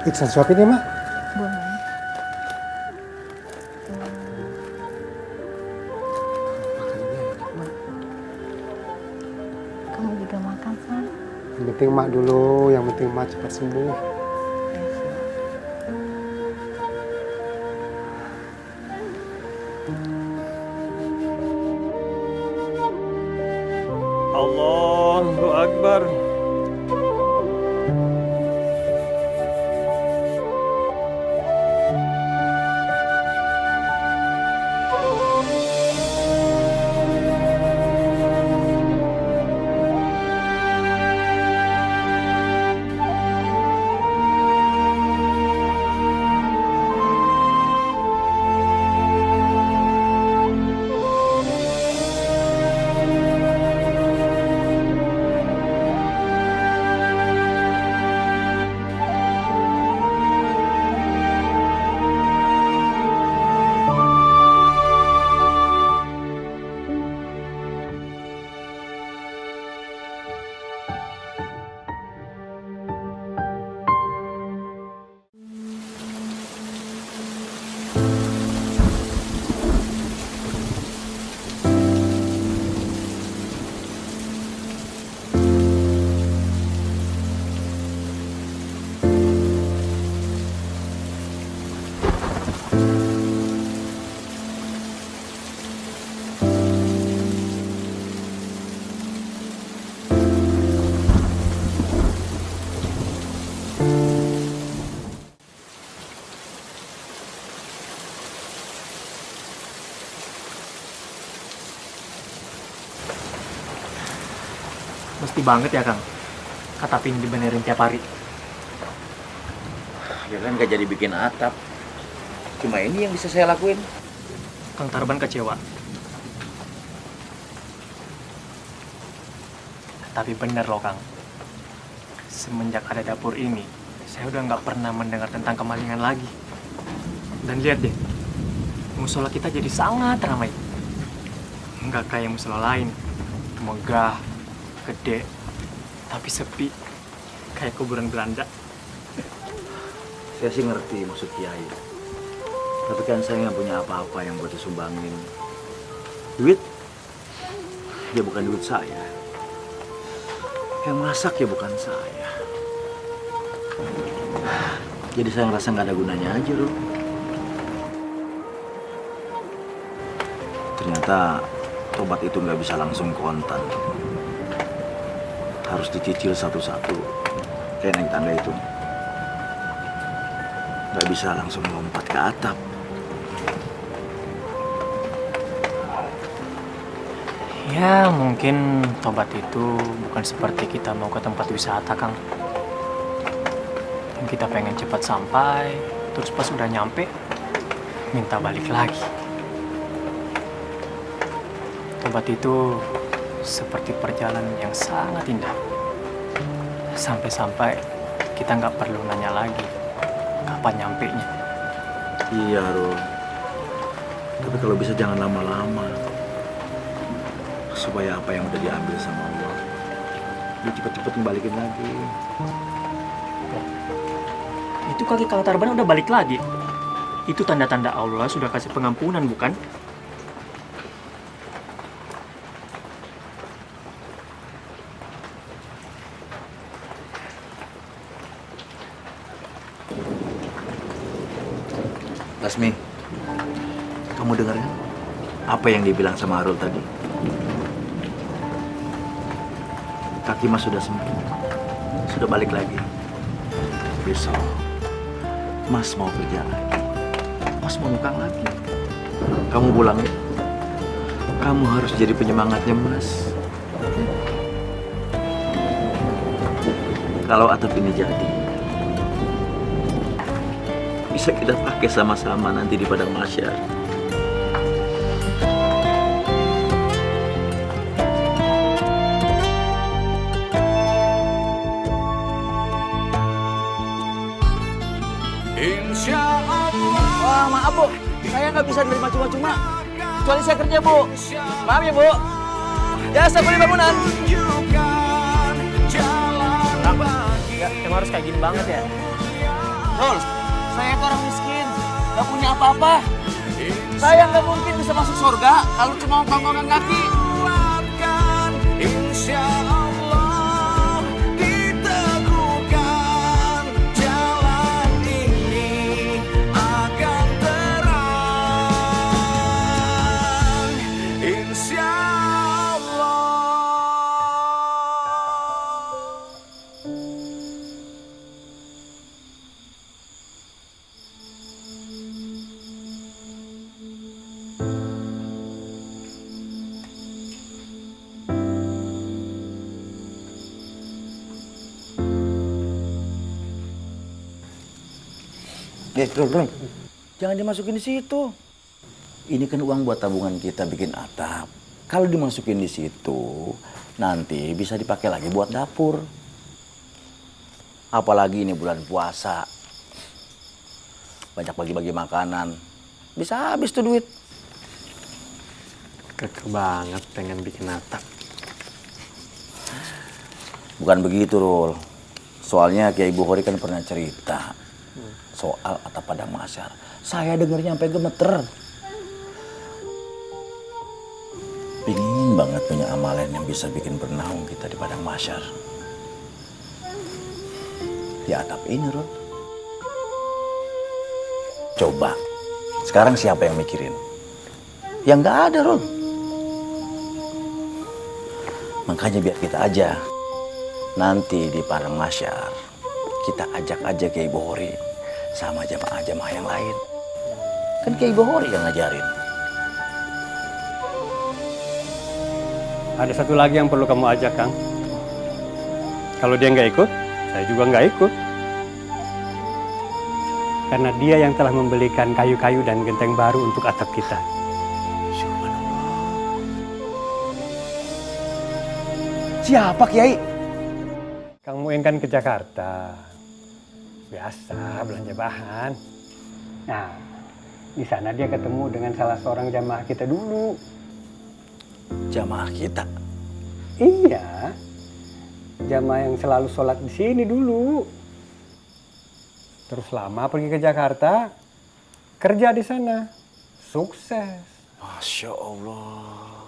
Iksan suapin ya, Mak? Boleh. Makanannya enak, Mak. Kamu juga makan, Sam? Yang penting Mak dulu, yang penting Mak cepat sembuh. Allahu Akbar. Mesti banget ya, Kang. atap ini dibenerin tiap hari. Ya kan gak jadi bikin atap. Cuma ini yang bisa saya lakuin. Kang Tarban kecewa. Tapi bener loh Kang. Semenjak ada dapur ini, saya udah nggak pernah mendengar tentang kemalingan lagi. Dan lihat deh, musola kita jadi sangat ramai. Nggak kayak musola lain, megah, gede, tapi sepi, kayak kuburan Belanda. Saya sih ngerti maksud Kiai. Tapi kan saya nggak punya apa-apa yang buat disumbangin. Duit? Ya bukan duit saya. Yang masak ya bukan saya. Jadi saya ngerasa nggak ada gunanya aja loh. Ternyata tobat itu nggak bisa langsung kontan. Harus dicicil satu-satu. Kayak naik tangga itu. Nggak bisa langsung lompat ke atap. Ya mungkin tobat itu bukan seperti kita mau ke tempat wisata Kang. Yang kita pengen cepat sampai, terus pas udah nyampe, minta balik lagi. Tobat itu seperti perjalanan yang sangat indah. Sampai-sampai kita nggak perlu nanya lagi kapan nyampenya. Iya, Ro. Tapi kalau bisa jangan lama-lama. Supaya apa yang udah diambil sama Allah, dia cepet-cepet kembalikin lagi. Itu kaki Kang Tarban udah balik lagi. Itu tanda-tanda Allah sudah kasih pengampunan, bukan? Lasmi, kamu dengar kan? Apa yang dibilang sama Arul tadi? Kaki Mas sudah sembuh, sudah balik lagi. Besok, Mas mau kerja lagi. Mas mau nukang lagi. Kamu pulang ya. Kamu harus jadi penyemangatnya Mas. Kalau atap ini jadi, bisa kita pakai sama-sama nanti di padang mahsyar. Wah, maaf Bu, saya nggak bisa nerima cuma-cuma. Kecuali saya kerja Bu. Maaf ya Bu. Jasa beli bangunan. Ya, emang harus kayak gini banget ya? Rol, saya itu orang miskin, nggak punya apa-apa. Saya nggak mungkin bisa masuk surga kalau cuma tongkongan kaki. Insya Allah diteguhkan jalan ini akan terang. Insya Allah. Rol, jangan dimasukin di situ. Ini kan uang buat tabungan kita bikin atap. Kalau dimasukin di situ, nanti bisa dipakai lagi buat dapur. Apalagi ini bulan puasa. Banyak bagi-bagi makanan. Bisa habis tuh duit. Keke banget pengen bikin atap. Bukan begitu, Rul. Soalnya Kiai Bukhori kan pernah cerita soal atap padang mahsyar. Saya dengernya sampai gemeter. Pingin banget punya amalan yang bisa bikin bernaung kita di padang mahsyar. Di atap ini, Rul. Coba, sekarang siapa yang mikirin? Ya nggak ada, Rul. Makanya biar kita aja. Nanti di padang mahsyar, kita ajak aja Kiai Bukhori sama jamaah-jamaah yang lain. Kan Kiai Bukhori yang ngajarin. Ada satu lagi yang perlu kamu ajak, Kang. Kalau dia nggak ikut, saya juga nggak ikut. Karena dia yang telah membelikan kayu-kayu dan genteng baru untuk atap kita. Siapa Kiai? Kang Muin kan ke Jakarta. Biasa belanja bahan. Nah, di sana dia ketemu dengan salah seorang jamaah kita dulu. Jamaah kita? Iya. Jamaah yang selalu sholat di sini dulu. Terus lama pergi ke Jakarta, kerja di sana, sukses. Masya Allah.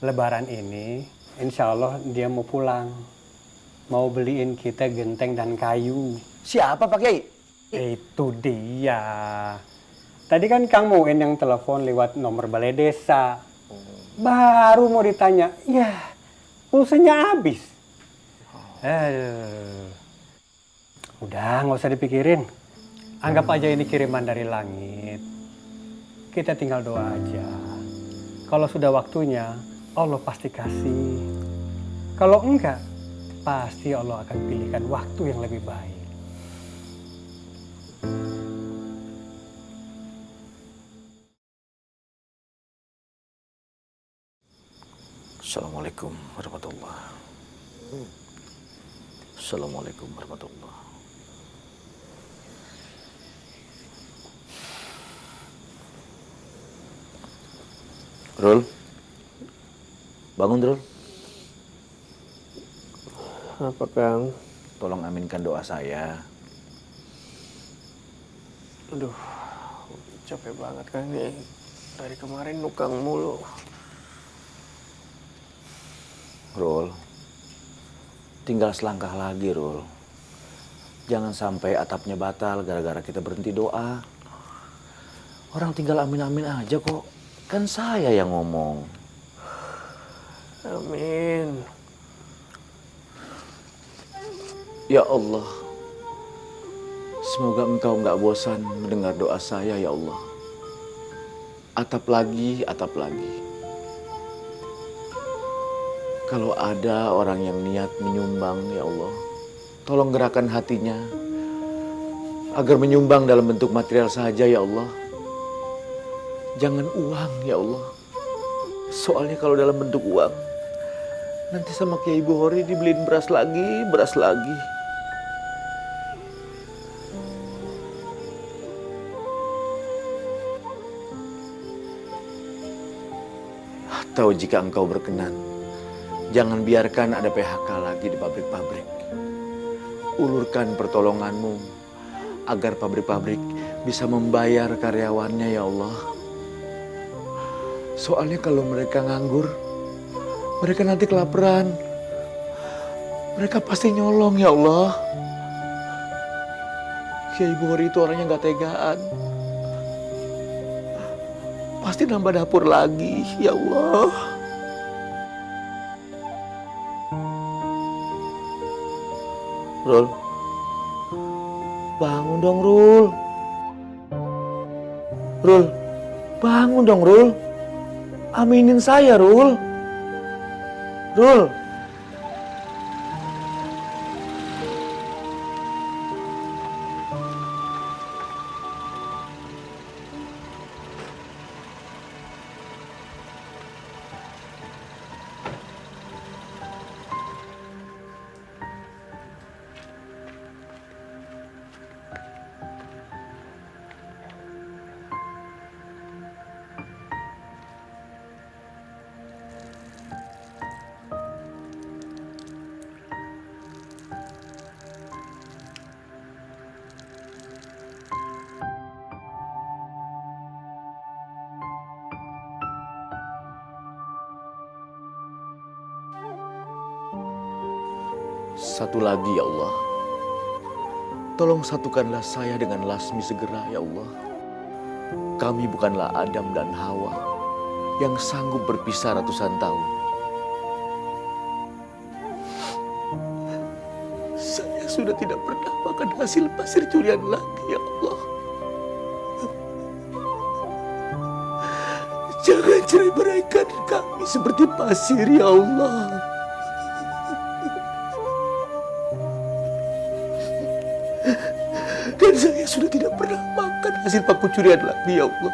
Lebaran ini, insya Allah dia mau pulang, mau beliin kita genteng dan kayu. Siapa Pak Kiai? Itu dia. Tadi kan Kang Muin yang telepon lewat nomor balai desa. Baru mau ditanya, ya pulsanya habis. Udah, nggak usah dipikirin. Anggap aja ini kiriman dari langit. Kita tinggal doa aja. Kalau sudah waktunya, Allah pasti kasih. Kalau enggak, pasti Allah akan pilihkan waktu yang lebih baik. Assalamualaikum warahmatullahi. Assalamualaikum warahmatullahi. Rul, bangun Rul. Apa Kang? Tolong aminkan doa saya. Aduh, capek banget Kang nih. Dari kemarin nukang mulu. Rul, tinggal selangkah lagi Rul. Jangan sampai atapnya batal gara-gara kita berhenti doa. Orang tinggal amin-amin aja kok. Kan saya yang ngomong. Amin. Ya Allah, semoga Engkau nggak bosan mendengar doa saya ya Allah. Atap lagi, atap lagi. Kalau ada orang yang niat menyumbang ya Allah, tolong gerakkan hatinya agar menyumbang dalam bentuk material saja ya Allah. Jangan uang ya Allah. Soalnya kalau dalam bentuk uang, nanti sama Kiai Bukhori dibeliin beras lagi, beras lagi. Atau jika Engkau berkenan, jangan biarkan ada PHK lagi di pabrik-pabrik. Ulurkan pertolongan-Mu agar pabrik-pabrik bisa membayar karyawannya ya Allah. Soalnya kalau mereka nganggur, mereka nanti kelaparan. Mereka pasti nyolong ya Allah. Kiai Bukhori itu orangnya gak tegaan. Pasti nambah dapur lagi ya Allah. Rul, bangun dong Rul. Rul, bangun dong Rul. Aminin saya Rul. Rul. Satu lagi ya Allah. Tolong satukanlah saya dengan Lasmi segera ya Allah. Kami bukanlah Adam dan Hawa yang sanggup berpisah ratusan tahun. Saya sudah tidak pernah makan hasil pasir curian lagi ya Allah. Jangan cerai-beraikan kami seperti pasir ya Allah. hasil pakucurian lagi, ya Allah.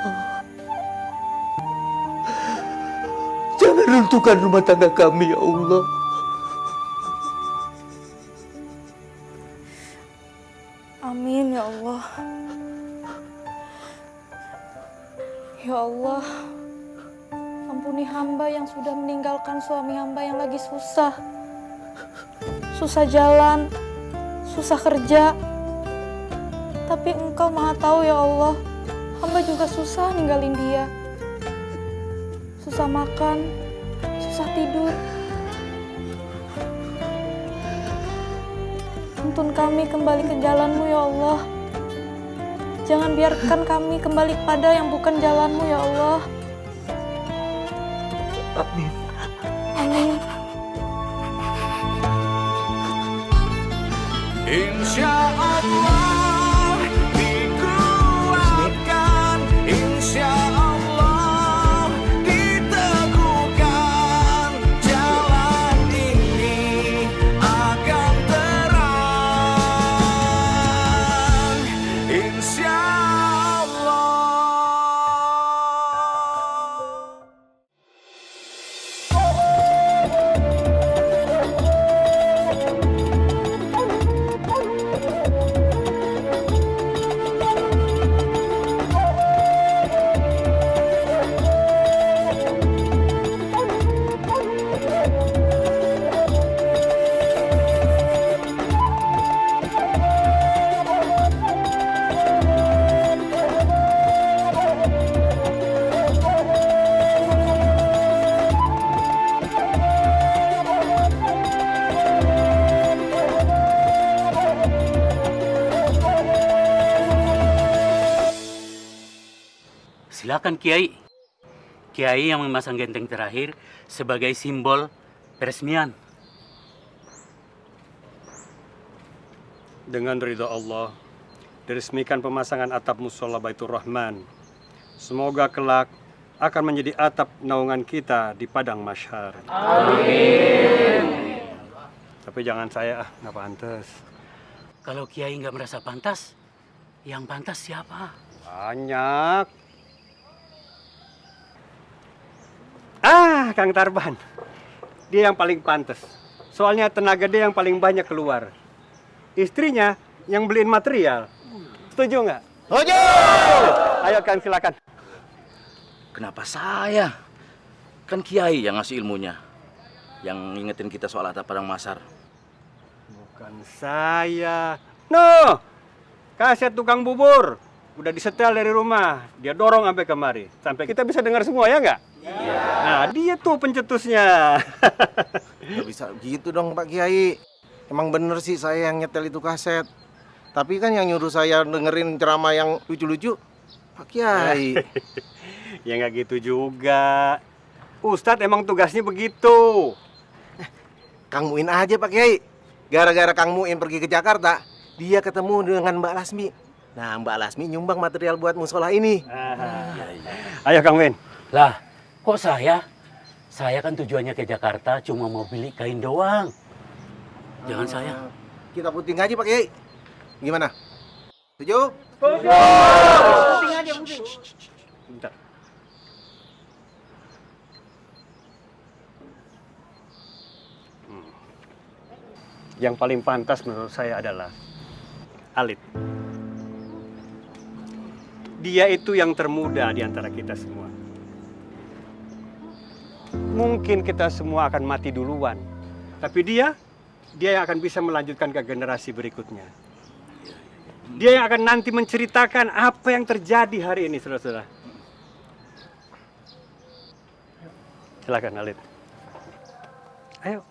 Jangan runtuhkan rumah tangga kami, ya Allah. Amin ya Allah. Ya Allah, ampuni hamba yang sudah meninggalkan suami hamba yang lagi susah. Susah jalan, susah kerja. Tapi Engkau Maha Tahu ya Allah, hamba juga susah ninggalin dia. Susah makan, susah tidur. Tuntun kami kembali ke jalan-Mu ya Allah. Jangan biarkan kami kembali pada yang bukan jalan-Mu ya Allah. Amin. Amin. Insya Allah dikuatkan, insya Allah diteguhkan, jalan ini akan terang, insya Allah. Silakan Kiai. Kiai yang memasang genteng terakhir sebagai simbol peresmian. Dengan ridha Allah, diresmikan pemasangan atap musola Baitur Rahman. Semoga kelak akan menjadi atap naungan kita di padang mahsyar. Amin. Tapi jangan saya, nggak pantas. Kalau Kiai nggak merasa pantas, yang pantas siapa? Banyak. Kang Tarban. Dia yang paling pantas. Soalnya tenaga dia yang paling banyak keluar. Istrinya yang beliin material. Setuju nggak? Setuju! Ayo Kang, silakan. Kenapa saya? Kan Kiai yang ngasih ilmunya. Yang ngingetin kita soal atap padang mahsyar. Bukan saya. No! Kaset tukang bubur. Udah disetel dari rumah. Dia dorong sampai kemari. Sampai kita bisa dengar semua, ya nggak? Iya. Nah, dia tuh pencetusnya. Nggak bisa gitu dong Pak Kiai. Emang bener sih saya yang nyetel itu kaset. Tapi kan yang nyuruh saya dengerin ceramah yang lucu-lucu Pak Kiai. Ya nggak gitu juga. Ustadz emang tugasnya begitu. Kang Muin aja Pak Kiai. Gara-gara Kang Muin pergi ke Jakarta, dia ketemu dengan Mbak Lasmi. Nah, Mbak Lasmi nyumbang material buat musola ini. Ayo Kang Win. Lah, kok saya? Saya kan tujuannya ke Jakarta cuma mau beli kain doang. Jangan saya. Kita puting aja Pak Kiai. Gimana? Setuju? Setuju. Puting aja, puting. Bentar. Yang paling pantas menurut saya adalah Alit. Dia itu yang termuda di antara kita semua. Mungkin kita semua akan mati duluan. Tapi dia yang akan bisa melanjutkan ke generasi berikutnya. Dia yang akan nanti menceritakan apa yang terjadi hari ini, saudara-saudara. Silakan, Alit. Ayo.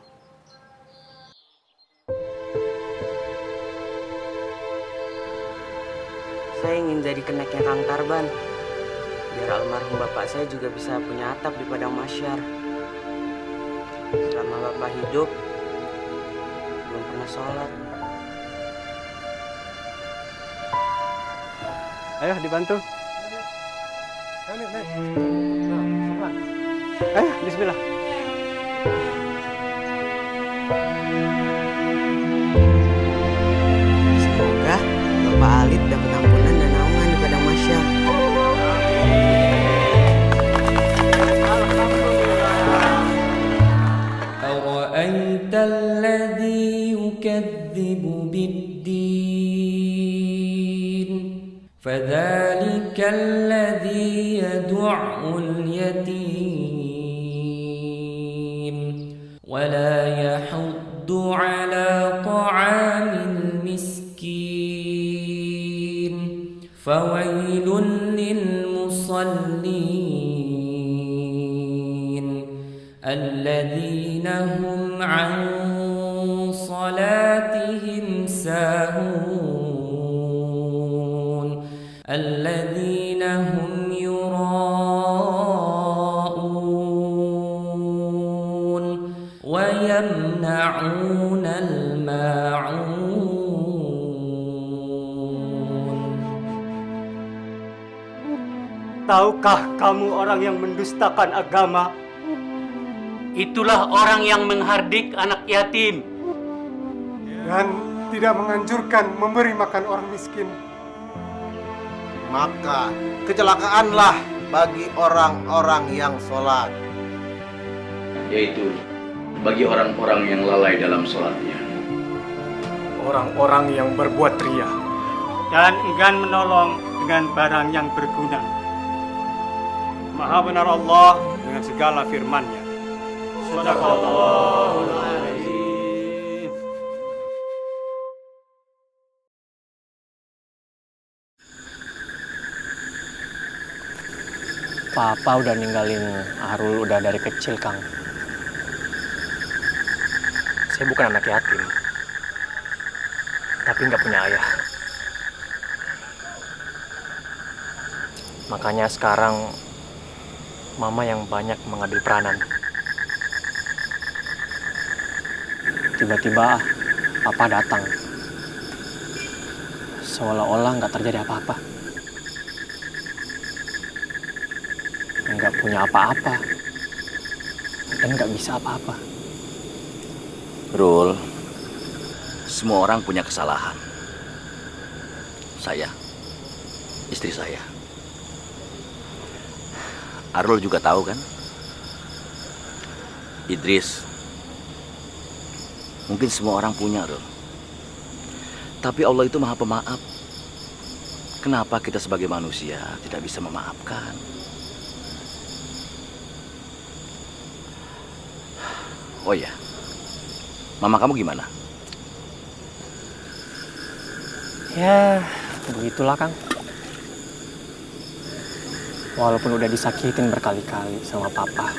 Saya ingin jadi keneknya Kang Tarban. Biar almarhum bapak saya juga bisa punya atap di padang mahsyar. Selama bapak hidup, belum pernah sholat. Ayo dibantu. Ayo, bismillah. Semoga Bapak Alit dapat ampunan dan naungan di padang mahsyar. اليتيم ولا يحض على طعام المسكين فويل للمصلين الذين هم عن صلاتهم ساهون الذين هم يراءون ويمنعون الماعون. Tahukah kamu orang yang mendustakan agama? Itulah orang yang menghardik anak yatim. Dan tidak menganjurkan memberi makan orang miskin. Maka kecelakaanlah bagi orang-orang yang sholat. Yaitu bagi orang-orang yang lalai dalam sholatnya. Orang-orang yang berbuat ria dan enggan menolong dengan barang yang berguna. Maha benar Allah dengan segala firman-Nya. Shadaqallahul Azim. Papa udah ninggalin Arul udah dari kecil, Kang. Saya bukan anak yatim, tapi nggak punya ayah. Makanya sekarang Mama yang banyak mengambil peranan. Tiba-tiba Papa datang, seolah-olah nggak terjadi apa-apa. Nggak punya apa-apa dan nggak bisa apa-apa. Rul, semua orang punya kesalahan. Saya, istri saya. Arul juga tahu kan? Idris. Mungkin semua orang punya, Rul. Tapi Allah itu Maha Pemaaf. Kenapa kita sebagai manusia tidak bisa memaafkan? Oh ya, mama kamu gimana? Ya, begitulah, Kang. Walaupun udah disakitin berkali-kali sama Papa,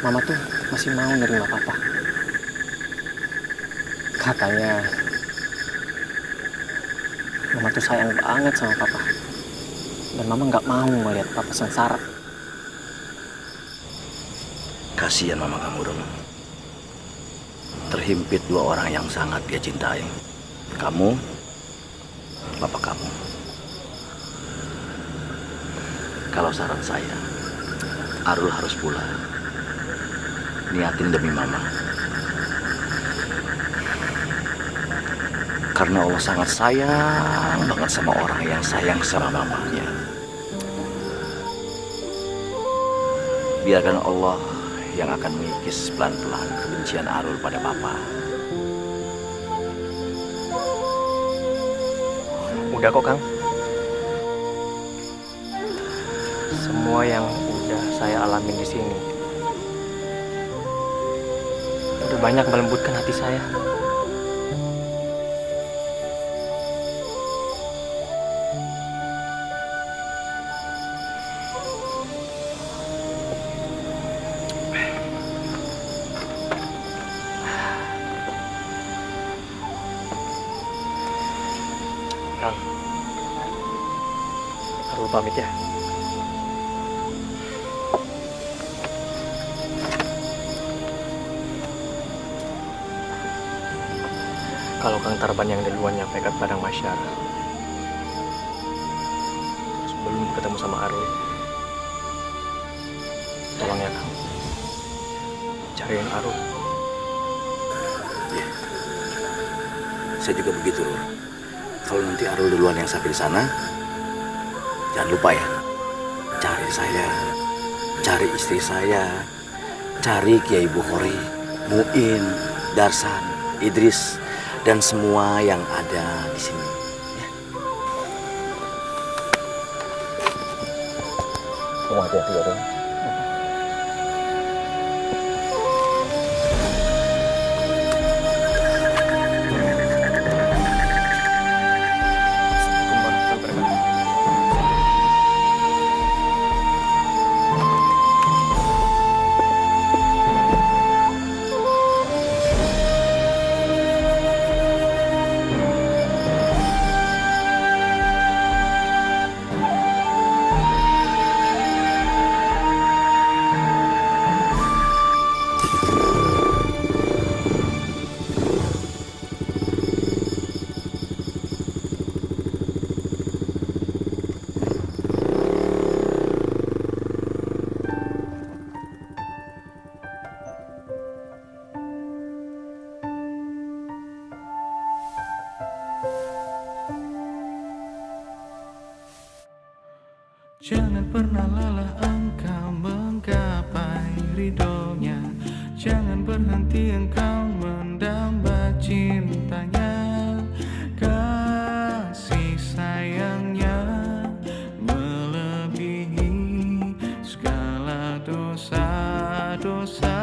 Mama tuh masih mau nerima Papa. Katanya, Mama tuh sayang banget sama Papa. Dan Mama nggak mau melihat Papa sengsara. Kasihan mama kamu, Rul. Terhimpit dua orang yang sangat dia cintai. Kamu, bapak kamu. Kalau saran saya, Arul harus pulang. Niatin demi mama. Karena Allah sangat sayang banget sama orang yang sayang sama mamanya. Biarkan Allah yang akan mengikis pelan-pelan kebencian Arul pada Papa. Udah kok, Kang. Semua yang udah saya alamin di sini udah banyak melembutkan hati saya. Kang, Arul pamit ya. Kalau Kang Tarban yang duluan nyampe ke Padang Masyar, sebelum ketemu sama Arul, tolong ya Kang, cariin Arul. Ya. Saya juga begitu, Rul. Kalau nanti Arul duluan yang sampai di sana, jangan lupa ya, cari saya, cari istri saya, cari Kiai Bukhari, Muin, Darsan, Idris, dan semua yang ada di sini. Ya. Kamu hati-hati ya, Ren. Jangan pernah lelah engkau menggapai ridhonya. Jangan berhenti engkau mendamba cintanya. Kasih sayangnya melebihi segala dosa-dosa.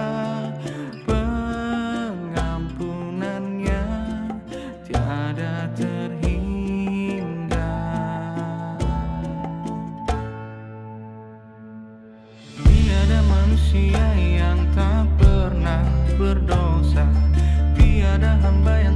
Pengampunannya tiada terhingga. Tiada manusia yang tak pernah berdosa, tiada hamba yang